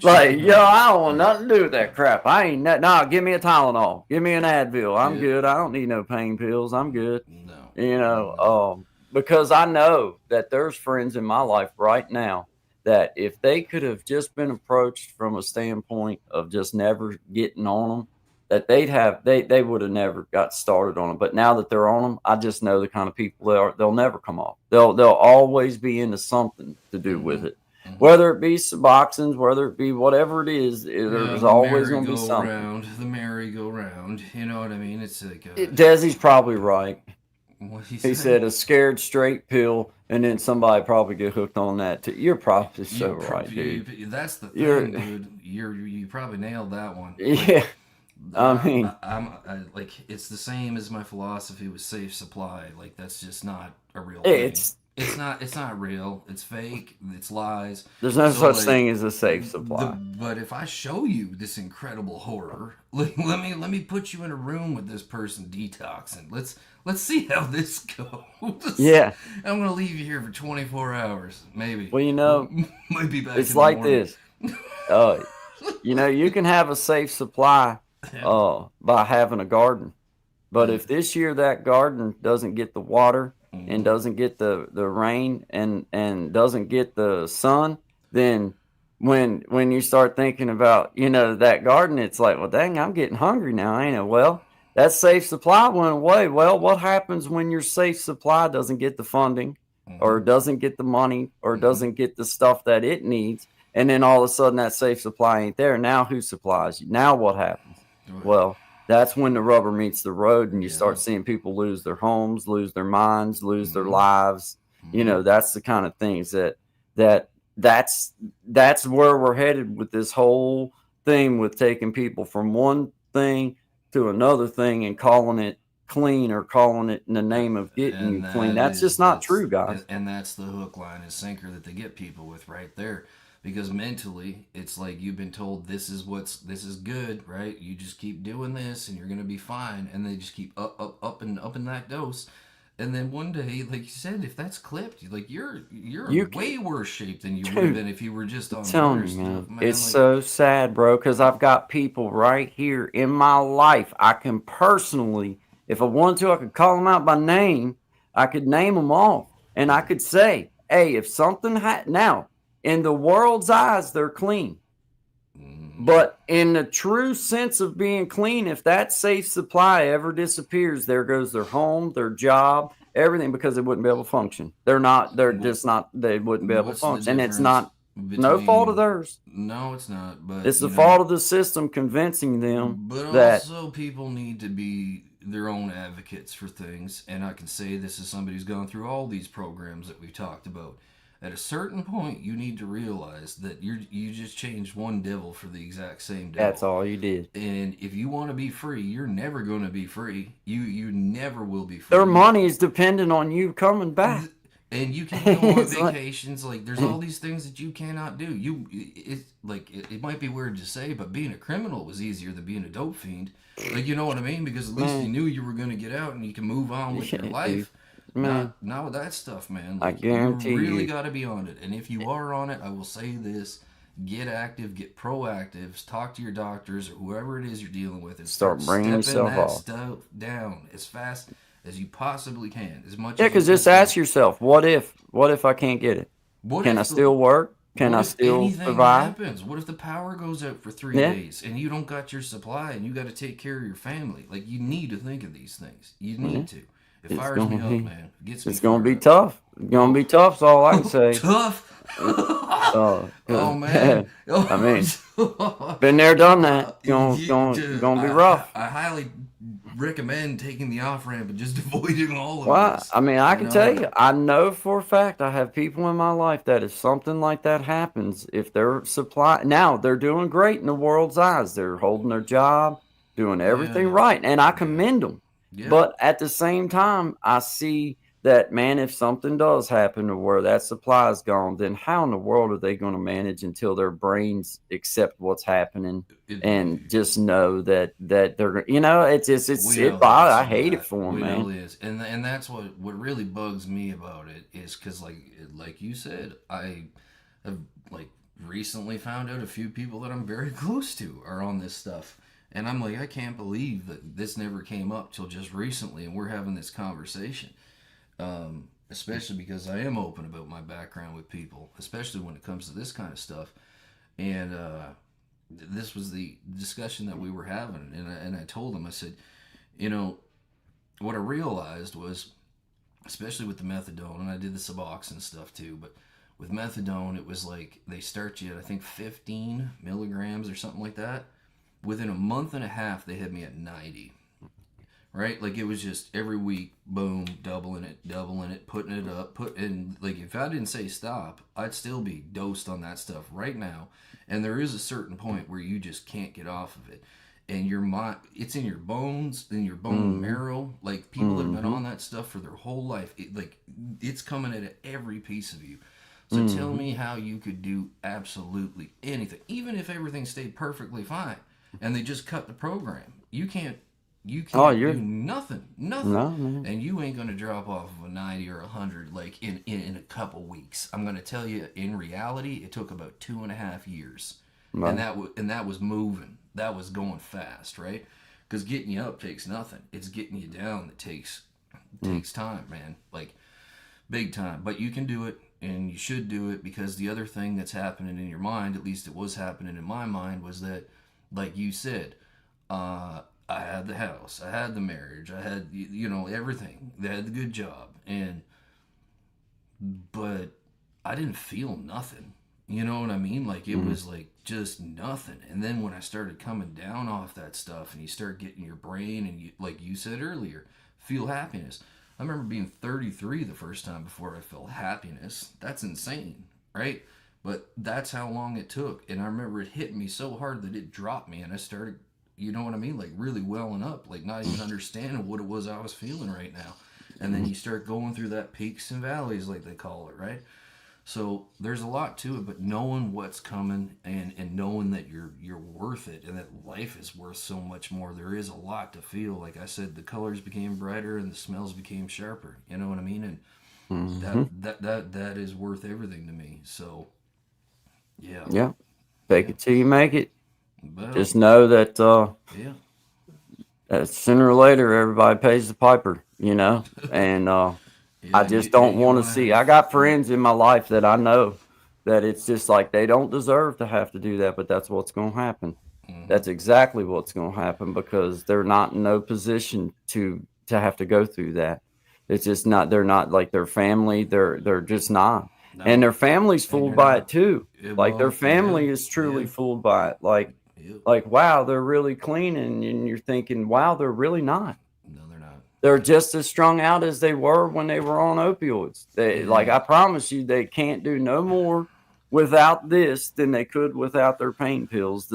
like, yo, I don't want nothing to do with that crap. I ain't nah. Give me a Tylenol. Give me an Advil. I'm good. I don't need no pain pills. I'm good. No, you know, because I know that there's friends in my life right now that if they could have just been approached from a standpoint of just never getting on them, that they would have never got started on them. But now that they're on them, I just know the kind of people they are. They'll never come off. They'll always be into something to do with it, whether it be Suboxones, whether it be whatever it is. There's always going to be something. The merry-go-round. You know what I mean? It's like Desi's probably right. He said a scared straight pill, and then somebody probably get hooked on that too. You're probably so right, dude. That's the thing, dude. You probably nailed that one. Yeah. I mean, I'm like, it's the same as my philosophy with safe supply. Like, that's just not a real thing. It's not real. It's fake. It's lies. There's no such thing as a safe supply. But if I show you this incredible horror, let me put you in a room with this person detoxing. Let's see how this goes. Yeah. I'm gonna leave you here for 24 hours, maybe. Well, you know, might be back. It's like this. You know, you can have a safe supply by having a garden, but if this year that garden doesn't get the water and doesn't get the rain and doesn't get the sun, then when you start thinking about, you know, that garden, it's like, well, dang, I'm getting hungry now, ain't it? Well, that safe supply went away. Well, what happens when your safe supply doesn't get the funding or doesn't get the money or doesn't get the stuff that it needs? And then all of a sudden that safe supply ain't there. Now who supplies you? Now what happens? Well, that's when the rubber meets the road and you start seeing people lose their homes, lose their minds, lose their lives. You know, that's the kind of things that's where we're headed with this whole thing with taking people from one thing to another thing and calling it clean or calling it in the name of getting you clean. That's just not true, guys. And that's the hook, line, and sinker that they get people with right there. Because mentally, it's like you've been told this is good, right? You just keep doing this and you're going to be fine. And they just keep up in that dose. And then one day, like you said, if that's clipped, like you're in way worse shape than you would have been if you were just on other stuff, man. It's like, so sad, bro, because I've got people right here in my life. I can personally, if I wanted to, I could call them out by name. I could name them all. And I could say, hey, if something now, in the world's eyes, they're clean. But in the true sense of being clean, if that safe supply ever disappears, there goes their home, their job, everything, because they wouldn't be able to function. They wouldn't be able to function. And it's not No fault of theirs. No, it's not. But it's the fault of the system convincing them. But that also, people need to be their own advocates for things. And I can say this as somebody who's gone through all these programs that we've talked about. At a certain point, you need to realize that you just changed one devil for the exact same devil. That's all you did. And if you want to be free, you're never going to be free. You never will be free. Their money is dependent on you coming back. And you can go on vacations. Like there's all these things that you cannot do. It might be weird to say, but being a criminal was easier than being a dope fiend. Like, you know what I mean? Because at least you knew you were going to get out and you can move on with your life. Man, not with that stuff, man. Like, I guarantee you really got to be on it. And if you are on it, I will say this: get active, get proactive, talk to your doctors or whoever it is you're dealing with, and start bringing yourself off. Stuff down as fast as you possibly can, as much. Yeah, because just ask yourself, what if I can't get it? Can I still work? Can I still survive? Happens? What if the power goes out for 3 days and you don't got your supply and you got to take care of your family? Like, you need to think of these things. You need to. It fires me up, man. It's going to be tough. It's going to be tough. That's all I can say. Tough? Oh, man. I mean, been there, done that. It's going to be rough. I highly recommend taking the off-ramp and just avoiding all of this. I mean, I can tell you, I know for a fact I have people in my life that if something like that happens, if their supply, now they're doing great in the world's eyes. They're holding their job, doing everything right, and I commend them. Yeah. But at the same time, I see that, man, if something does happen to where that supply is gone, then how in the world are they going to manage until their brains accept what's happening and just know that they're, I hate it for them, man. It is. And that's what really bugs me about it is because, like you said, I have recently found out a few people that I'm very close to are on this stuff. And I'm like, I can't believe that this never came up till just recently, and we're having this conversation. Especially because I am open about my background with people, especially when it comes to this kind of stuff. And this was the discussion that we were having, and I told them, I said, what I realized was, especially with the methadone, and I did the Suboxone stuff too, but with methadone, it was like they start you at, I think, 15 milligrams or something like that. Within a month and a half, they had me at 90. Right? Like, it was just every week, boom, doubling it, putting it up, if I didn't say stop, I'd still be dosed on that stuff right now. And there is a certain point where you just can't get off of it. And your mind, it's in your bones, in your bone marrow. Like, people that have been on that stuff for their whole life, it's coming at every piece of you. So tell me how you could do absolutely anything, even if everything stayed perfectly fine, and they just cut the program. You can't do nothing. No, and you ain't going to drop off of a 90 or 100 in a couple weeks. I'm going to tell you, in reality, it took about 2.5 years. Right. And that was moving. That was going fast, right? Because getting you up takes nothing. It's getting you down that takes time, man. Like, big time. But you can do it, and you should do it, because the other thing that's happening in your mind, at least it was happening in my mind, was that, like you said, I had the house, I had the marriage, I had, everything. They had the good job. But I didn't feel nothing. You know what I mean? Like, it was just nothing. And then when I started coming down off that stuff, and you start getting your brain, and you, like you said earlier, feel happiness. I remember being 33 the first time before I felt happiness. That's insane, right? But that's how long it took. And I remember it hit me so hard that it dropped me, and I started, you know what I mean? Like, really welling up, like not even understanding what it was I was feeling right now. And then you start going through that peaks and valleys, like they call it, right? So there's a lot to it, but knowing what's coming and knowing that you're worth it, and that life is worth so much more. There is a lot to feel. Like I said, the colors became brighter and the smells became sharper. You know what I mean? And that is worth everything to me. So yeah. Fake it till you make it. But just know that that sooner or later everybody pays the piper, and I just don't want to see. I got friends in my life that I know that it's just like they don't deserve to have to do that, but that's what's going to happen. That's exactly what's going to happen, because they're not in no position to have to go through that. It's just not. They're not like their family. They're just not. And their family's fooled by it too. Like their family yeah, is truly yeah, fooled by it. yeah. Like, wow, they're really clean. And you're thinking, wow, they're really not. No, they're not. They're just as strung out as they were when they were on opioids. Like, I promise you, they can't do no more without this than they could without their pain pills.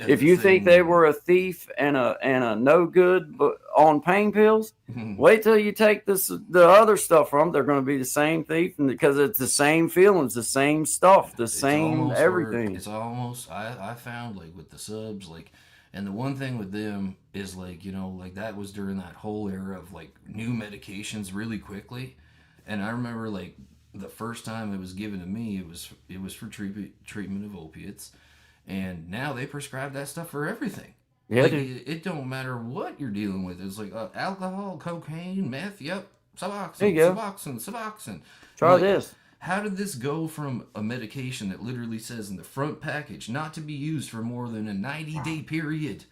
If you think they were a thief and a no good but on pain pills, wait till you take the other stuff from them. They're going to be the same thief, and because it's the same feelings, the same stuff, the same everything. It's almost I found like with the subs, like, and the one thing with them is like, like that was during that whole era of like new medications really quickly, and I remember like the first time it was given to me, it was for treatment of opiates. And now they prescribe that stuff for everything. Yeah, like, it don't matter what you're dealing with. It's like alcohol, cocaine, meth. Yep, Suboxone. Try this. How did this go from a medication that literally says in the front package not to be used for more than a 90-day period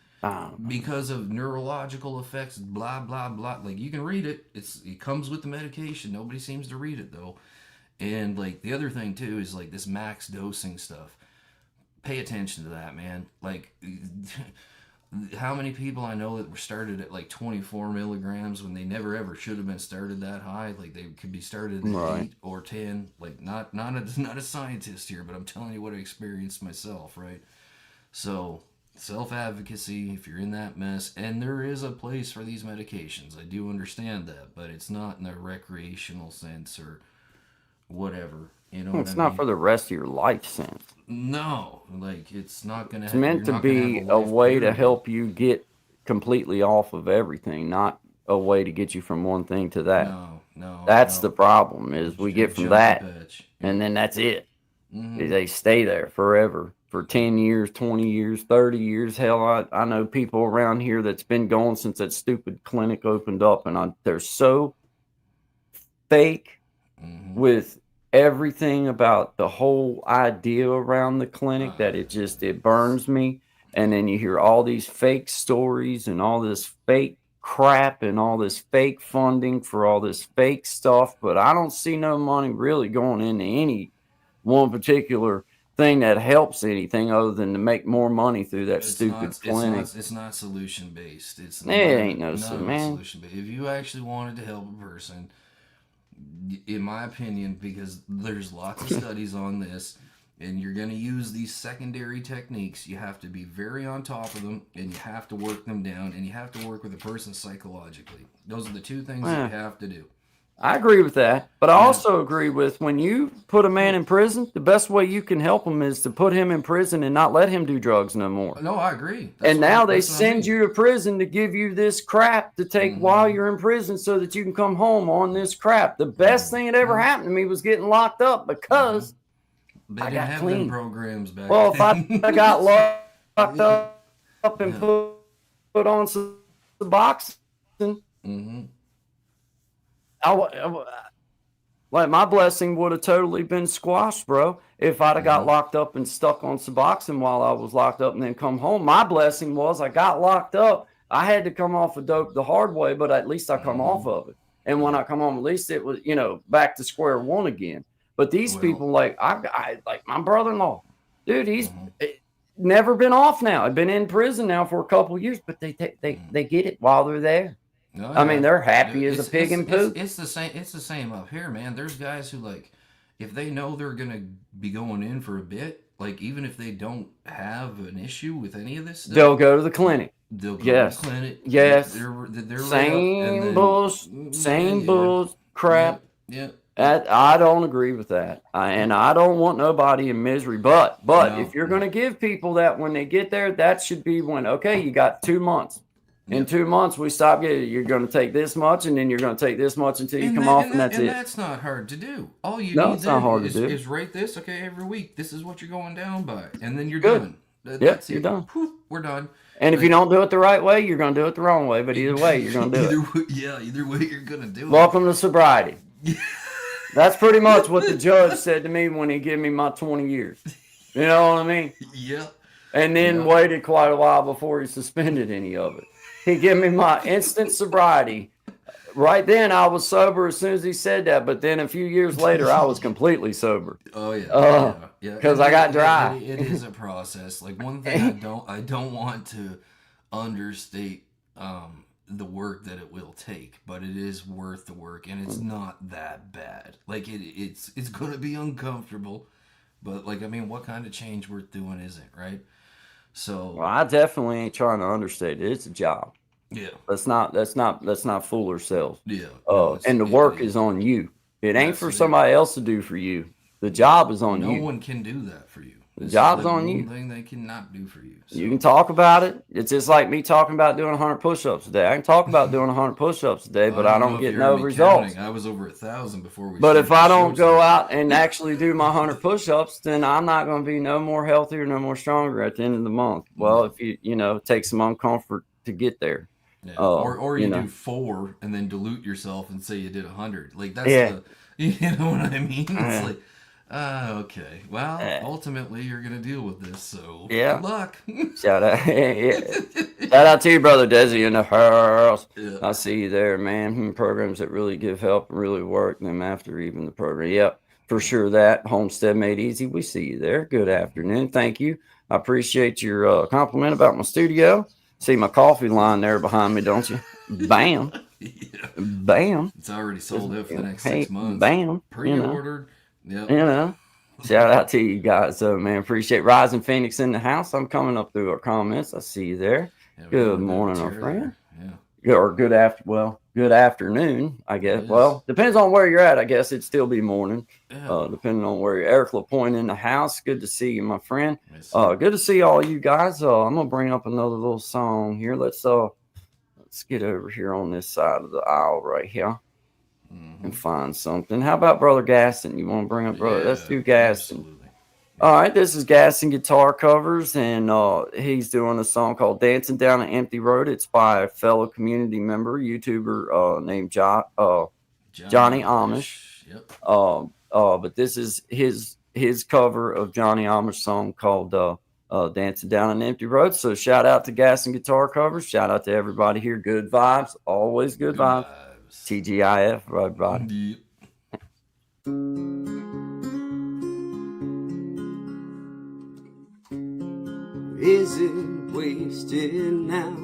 because of neurological effects? Blah blah blah. Like, you can read it. It comes with the medication. Nobody seems to read it though. And like the other thing too is like this max dosing stuff. Pay attention to that, man. Like, how many people I know that were started at like 24 milligrams when they never ever should have been started that high? Like, they could be started at 8 or 10. Like, not a scientist here, but I'm telling you what I experienced myself, right? So, self-advocacy, if you're in that mess, and there is a place for these medications. I do understand that, but it's not in a recreational sense or whatever. It's not for the rest of your life sense. No, like, it's not going to. It's meant to be a way to help you get completely off of everything, not a way to get you from one thing to that. No. That's the problem, is we get from that, and then that's it. Mm-hmm. They stay there forever, for 10 years, 20 years, 30 years. Hell, I know people around here that's been going since that stupid clinic opened up, and they're so fake with everything about the whole idea around the clinic that it burns me. And then you hear all these fake stories and all this fake crap and all this fake funding for all this fake stuff, but I don't see no money really going into any one particular thing that helps anything other than to make more money through that stupid clinic. It's not solution based. It ain't no solution based. If you actually wanted to help a person, in my opinion, because there's lots of studies on this, and you're going to use these secondary techniques, you have to be very on top of them, and you have to work them down, and you have to work with a person psychologically. Those are the two things that you have to do. I agree with that, but I also agree with when you put a man in prison, the best way you can help him is to put him in prison and not let him do drugs no more. No, I agree. And now they send you to prison to give you this crap to take while you're in prison so that you can come home on this crap. The best thing that ever happened to me was getting locked up because they I didn't got have clean. them programs back Well, then. if I got locked up and put on some Suboxone, like my blessing would have totally been squashed, bro. If I'd have got locked up and stuck on Suboxone while I was locked up and then come home, my blessing was I got locked up. I had to come off of dope the hard way, but at least I come off of it. And when I come home, at least it was, back to square one again. But these people, like like my brother-in-law, dude, he's never been off now. I've been in prison now for a couple of years, but they get it while they're there. No, I mean, they're happy as a pig in poop. It's the same. It's the same up here, man. There's guys who, like, if they know they're gonna be going in for a bit, like, even if they don't have an issue with any of this stuff, they'll go to the clinic. They'll go to the clinic. Yes. They're same bull crap. Yeah. I don't agree with that, and I don't want nobody in misery. But if you're going to give people that when they get there, that should be when, okay, you got 2 months. In 2 months, we stop getting. You're going to take this much, and then you're going to take this much until you come off, and that's it. And that's not hard to do. All you need is write this. Okay, every week, this is what you're going down by, and then you're done. Yep, you're done. Poof, we're done. And if you don't do it the right way, you're going to do it the wrong way. But either way, you're going to do it. Either way, you're going to do it. Welcome to sobriety. That's pretty much what the judge said to me when he gave me my 20 years. You know what I mean? Yeah. And then waited quite a while before he suspended any of it. He gave me my instant sobriety Right then, I was sober as soon as he said that, but then a few years later, I was completely sober. Oh yeah, yeah. Because I got dry. It is a process. Like one thing I don't want to understate the work that it will take, but it is worth the work, and it's not that bad. Like it's gonna be uncomfortable, but like I mean, what kind of change worth doing is it, right? So Well, I definitely ain't trying to understate it. It's a job. yeah, Let's not fool ourselves. yeah. No, And the work is on you. It ain't Yes, for it is. somebody else to do for you. The job is on No you. one can do that for you. This job's is the on one you. thing they cannot do for you. So. You can talk about it. It's just like me talking about doing 100 push-ups a day. I can talk about doing 100 push-ups a day, but I don't know if get you no heard me results. counting. I was over 1,000 before we. But if started I the don't show, go so- out and actually do my 100 push-ups, then I'm not going to be no more healthy or no more stronger at the end of the month. Well, if you take some uncomfort to get there. Yeah. Or you know. do 4 and then dilute yourself and say you did 100. Like that's Yeah. you know what I mean? It's Yeah. like, okay. Well, ultimately you're gonna deal with this, so Yeah. good luck. Shout out, shout out to you, brother Desi in the house. Yeah. I see you there, man. Programs that really give help and really work them after even the program. Yep, for sure. That Homestead Made Easy. We see you there. Good afternoon. Thank you. I appreciate your compliment about my studio. See my coffee line there behind me, don't you? Bam, Yeah. bam. It's already sold out for the next Hey, 6 months. bam. Pre-ordered. Yep. You know. Shout out to you guys, though, man. Appreciate Rising Phoenix in the house. I'm coming up through our comments. I see you there. Yeah, we Good got a bit of morning, a our tear friend. there. Yeah. Or good afternoon, I guess. Yes. Well, depends on where you're at. I guess it'd still be morning, Yeah. depending on where you're. Eric LaPointe in the house. Good to see you, my friend. Yes. Good to see all you guys. I'm gonna bring up another little song here. Let's get over here on this side of the aisle right here and find something. How about Brother Gaston? You want to bring up Brother? Let's do Gaston. Absolutely. All right, this is Gaston Guitar Covers, and he's doing a song called Dancing Down an Empty Road. It's by a fellow community member, YouTuber named Johnny Amish. Yep. But this is his cover of Johnny Amish song called Dancing Down an Empty Road. So shout out to Gaston Guitar Covers. Shout out to everybody here. Good vibes. Always good vibes. TGIF, everybody. Yep. Is it wasted now?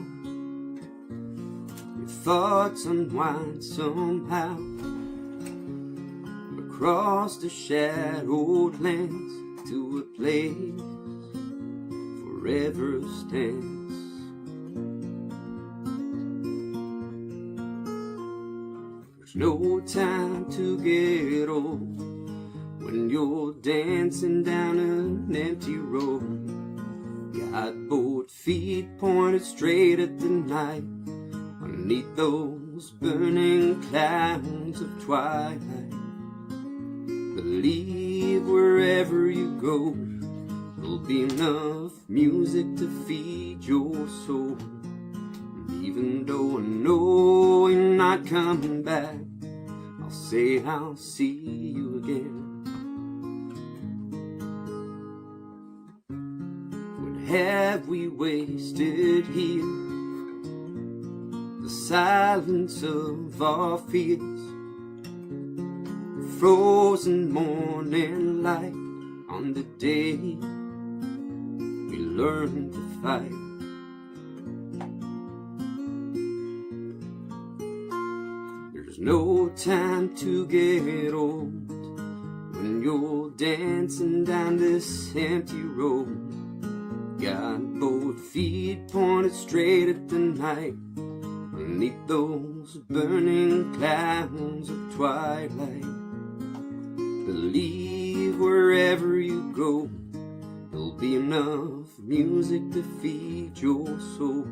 Your thoughts unwind somehow across the shadowed lands to a place forever stands. There's no time to get old when you're dancing down an empty road. Got both feet pointed straight at the night, underneath those burning clouds of twilight. Believe wherever you go, there'll be enough music to feed your soul. And even though I know you're not coming back, I'll say I'll see you again. Have we wasted here the silence of our fears, frozen morning light on the day we learned to fight? There's no time to get old when you're dancing down this empty road. Got both feet pointed straight at the night, underneath those burning clouds of twilight. Believe wherever you go, there'll be enough music to feed your soul.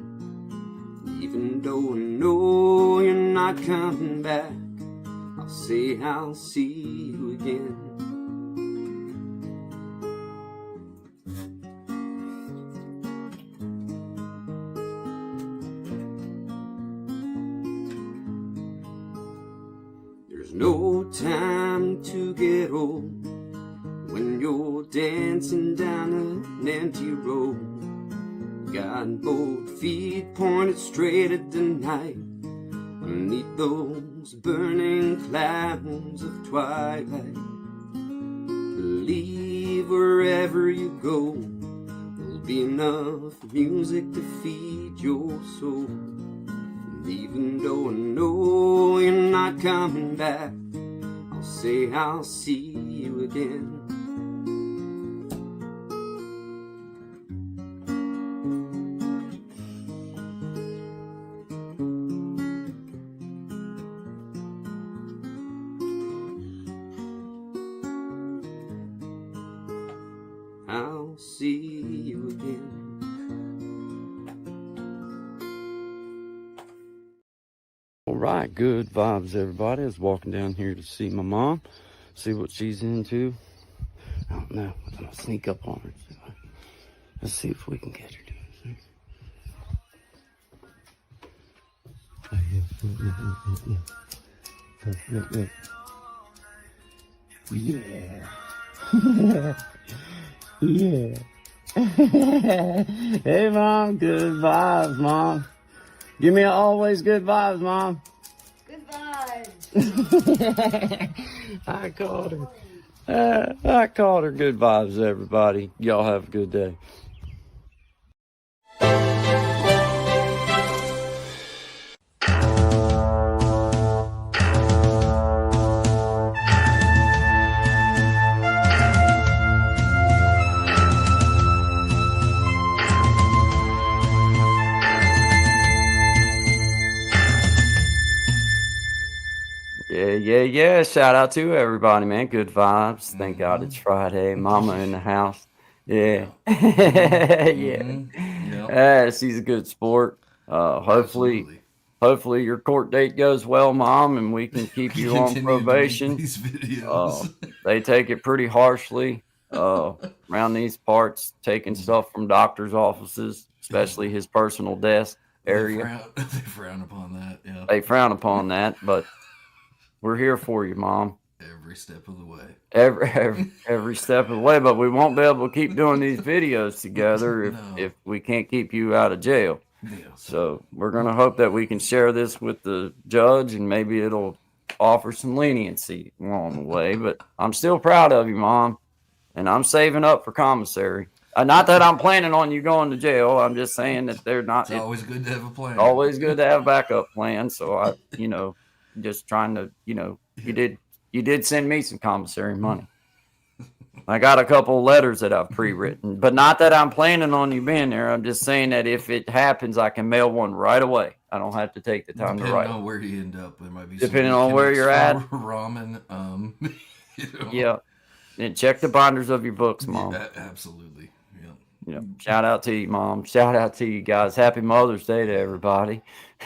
Even though I know you're not coming back, I'll say I'll see you again. No time to get old when you're dancing down an empty road. Got both feet pointed straight at the night, beneath those burning clouds of twilight. Believe wherever you go, there'll be enough music to feed your soul. And even though I know you're not coming back, I'll say I'll see you again. I'll see you again. All right, good vibes, everybody. I was walking down here to see my mom, see what she's into. I don't know. I'm gonna sneak up on her. Let's see if we can catch her doing something. Yeah. Yeah. Hey, Mom. Good vibes, Mom. Give me always good vibes, Mom. Good vibes. I called her. I called her good vibes, everybody. Y'all have a good day. Yeah. Shout out to everybody, man. Good vibes. Thank God it's Friday. Mama in the house. Yeah. Yeah. She's a good sport. Hopefully your court date goes well, Mom, and we can keep you on probation. These videos. They take it pretty harshly around these parts, taking stuff from doctors' offices, especially his personal desk area. They frown upon that. Yeah. They frown upon that, but we're here for you, Mom. Every step of the way. Every step of the way, but we won't be able to keep doing these videos together if we can't keep you out of jail. Yeah, so we're going to hope that we can share this with the judge, and maybe it'll offer some leniency along the way. But I'm still proud of you, Mom, and I'm saving up for commissary. Not that I'm planning on you going to jail. I'm just saying that they're not. It's always good to have a plan. Always good to have a backup plan. So I, just trying to, you did send me some commissary money. I got a couple of letters that I've pre-written, but not that I'm planning on you being there. I'm just saying that if it happens, I can mail one right away. I don't have to take the time to write. Depending on where you end up, there might be depending on where you're at. Ramen. Yeah. And check the binders of your books, Mom. Yeah, absolutely. Yeah. Shout out to you, Mom. Shout out to you guys. Happy Mother's Day to everybody.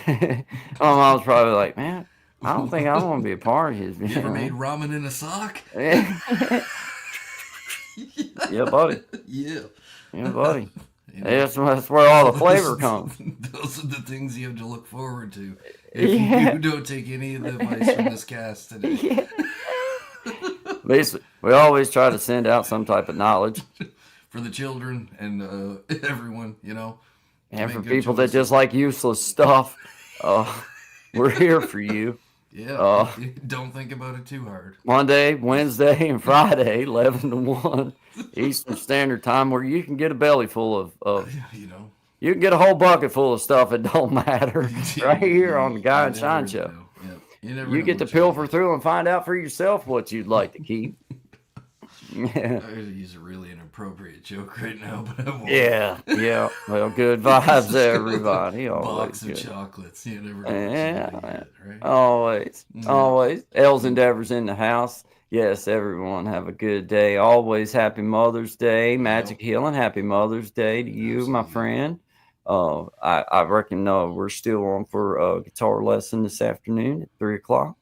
My mom's probably like, man, I don't think I want to be a part of his. You ever made ramen in a sock? Yeah, buddy. Yeah, buddy. That's where all the flavor comes. Those are the things you have to look forward to. If you don't take any of the advice from this cast today. Basically, we always try to send out some type of knowledge. For the children and everyone, And for people that just like useless stuff, we're here for you. Yeah, don't think about it too hard. Monday, Wednesday, and Friday, 11 to 1 Eastern Standard Time, where you can get a belly full of you can get a whole bucket full of stuff that don't matter right here on the Guy and Shine Show. You get to pilfer through and find out for yourself what you'd like to keep. Yeah. I could use a really inappropriate joke right now, but I won't. Yeah. Well, good vibes, everybody. Box of chocolates. You never know get, right? Always. Els Endeavors in the house. Yes, everyone have a good day. Always happy Mother's Day. Magic Healing, happy Mother's Day to you, my friend. I reckon we're still on for a guitar lesson this afternoon at 3:00.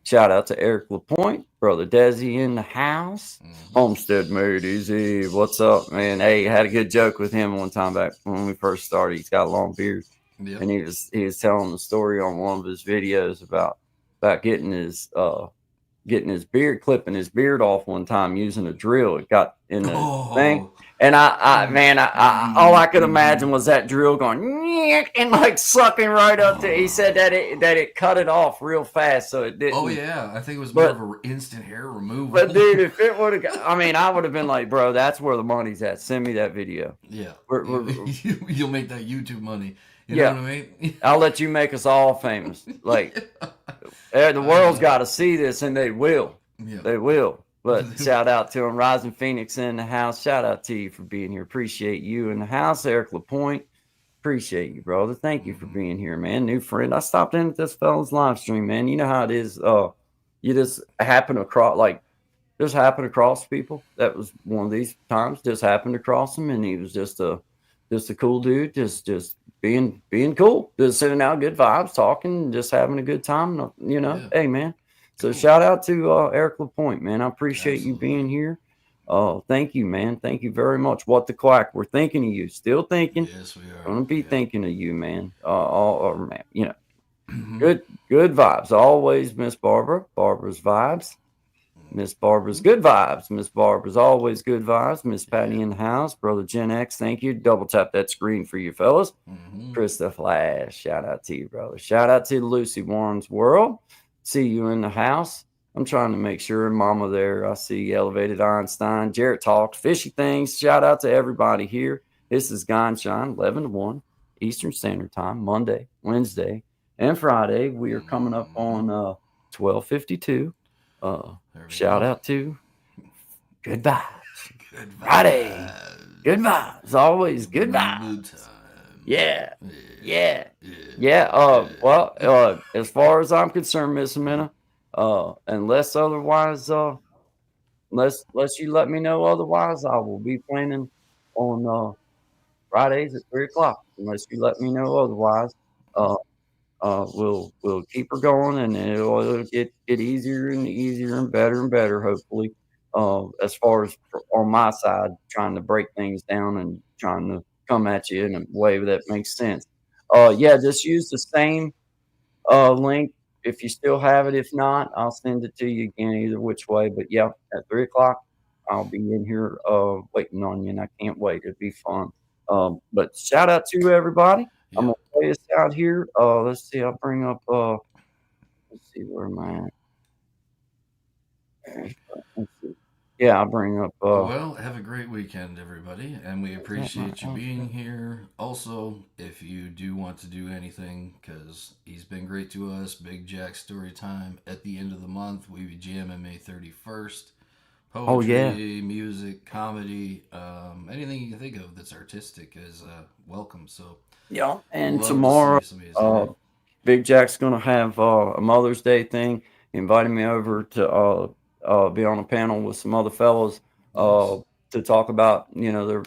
Shout out to Eric LaPointe, brother Desi in the house. Homestead made easy. What's up, man? Hey, I had a good joke with him one time back when we first started. He's got a long beard, and he was telling the story on one of his videos about getting his beard, clipping his beard off one time using a drill. It got in the thing, And all I could imagine was that drill going and like sucking right up to. He said that it cut it off real fast, so it didn't. Oh yeah, I think it was more of an instant hair removal. But dude, if it would have, I would have been like, bro, that's where the money's at. Send me that video. Yeah, you'll make that YouTube money. You know what I mean? I'll let you make us all famous. Like the world's got to see this, and they will. Yeah. They will. But shout out to him, Rising Phoenix in the house. Shout out to you for being here. Appreciate you in the house, Eric LaPointe. Appreciate you, brother. Thank you for being here, man. New friend. I stopped in at this fella's live stream, man. You know how it is. You just happen across people. That was one of these times. Just happened across him, and he was just a cool dude. Just being cool. Just sending out good vibes, talking, just having a good time. You know, Hey, man. So shout out to Eric LaPointe, man. I appreciate you being here. Thank you, man. Thank you very much. What the Quack? We're thinking of you. Still thinking. Yes, we are. Gonna be thinking of you, man. Man, you know, good vibes. Always, Miss Barbara. Barbara's vibes. Miss Barbara's good vibes. Miss Barbara's always good vibes. Miss Patty in the house. Brother Gen X, thank you. Double tap that screen for you fellas. Chris the Flash. Shout out to you, brother. Shout out to Lucy Warren's World. See you in the house. I'm trying to make sure. Mama there. I see Elevated Einstein. Jarrett Talks. Fishy Things. Shout out to everybody here. This is Guy and Shine, 11 to 1 Eastern Standard Time, Monday, Wednesday, and Friday. We are coming up on 12:52. Shout out to Good Vibes. Good vibes. Friday. Good vibes. Always good vibes. Yeah. Well, as far as I'm concerned, Miss Amina, unless otherwise, unless you let me know otherwise, I will be planning on Fridays at 3:00. Unless you let me know otherwise, we'll keep her going, and it'll get easier and easier and better, hopefully. As far as on my side, trying to break things down and trying to come at you in a way that makes sense. Just use the same link if you still have it. If not, I'll send it to you again, either which way. But yeah, at 3:00, I'll be in here waiting on you, and I can't wait. It'll be fun. But shout out to everybody. Yeah. I'm gonna play this out here. Let's see. I'll bring up. Let's see, where am I at? Let's see. Yeah, I'll bring up. Well, have a great weekend, everybody, and we appreciate you being here. Also, if you do want to do anything, because he's been great to us, Big Jack Story Time at the end of the month. We be jamming May 31st. Poetry, music, comedy, anything you can think of that's artistic is welcome. So yeah, and tomorrow, Big Jack's gonna have a Mother's Day thing. He invited me over to be on a panel with some other fellows to talk about their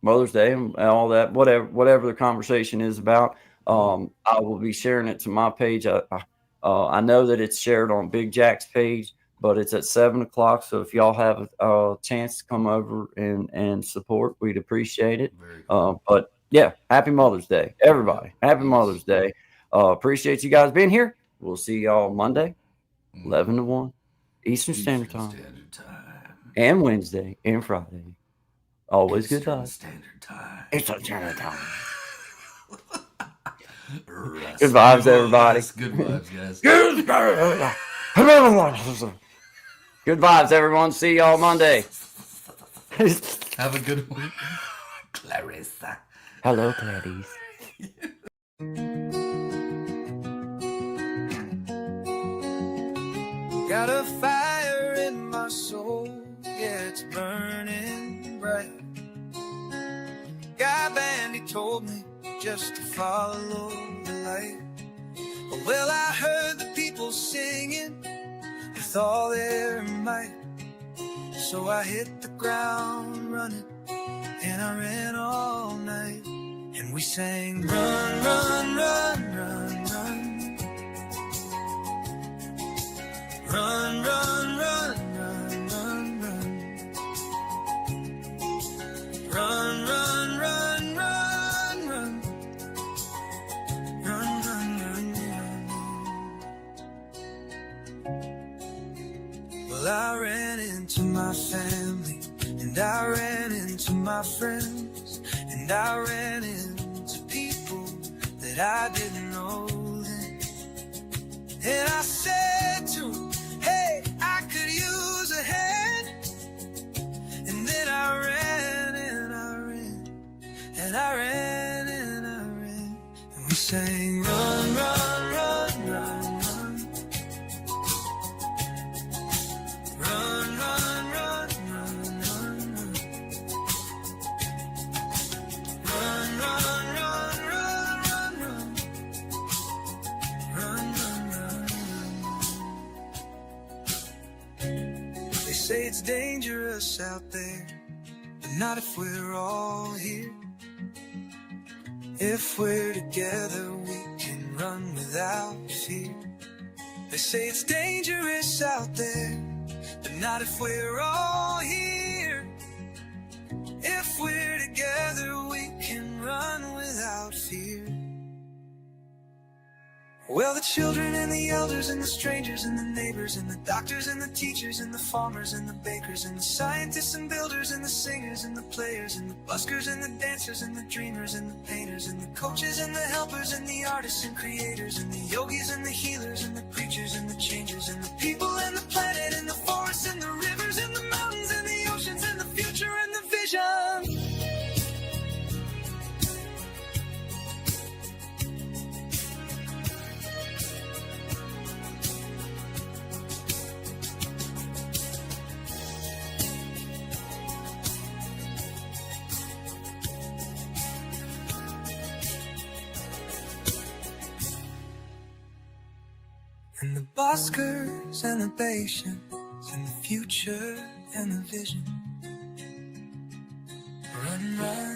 Mother's Day and all that, whatever the conversation is about. I will be sharing it to my page. I know that it's shared on Big Jack's page, but it's at 7:00. So if y'all have a chance to come over and support, we'd appreciate it. Cool. But yeah, happy Mother's Day, everybody. Happy Mother's Day. Appreciate you guys being here. We'll see y'all Monday, 11 to 1 Eastern Standard Time. And Wednesday and Friday. Always good vibes. Standard Time. Eastern Standard Time. Good vibes, everybody. Good vibes, guys. Good vibes, everyone. See y'all Monday. Have a good one. Clarissa. Hello, Clarice. Got a fire in my soul, yeah, it's burning bright. Guy band, he told me just to follow the light. Well, I heard the people singing with all their might. So I hit the ground running, and I ran all night. And we sang, run, run, run, run, run. Run, run, run, run, run, run. Run, run, run, run, run. Run, run, run, run. Well, I ran into my family, and I ran into into my friends, and I ran into people that I didn't know then. And I said to them, hey, I could use a hand. And then I ran and I ran, and I ran and I ran, and we sang, run, run, run, run, run. Run, run, run, run, run, run. Run, run, run, run, run, run. Run, run, run, run. They say it's dangerous out there, but not if we're all here. If we're together, we can run without fear. They say it's dangerous out there, but not if we're all here. If we're together, we can run without fear. Well, the children and the elders and the strangers and the neighbors and the doctors and the teachers and the farmers and the bakers and the scientists and builders and the singers and the players and the buskers and the dancers and the dreamers and the painters and the coaches and the helpers and the artists and creators and the yogis and the healers and the preachers and the changers and the people and the planet and the forests and the rivers and the mountains and the oceans and the future and the vision. And the buskers and the patience and the future and the vision. Run, run.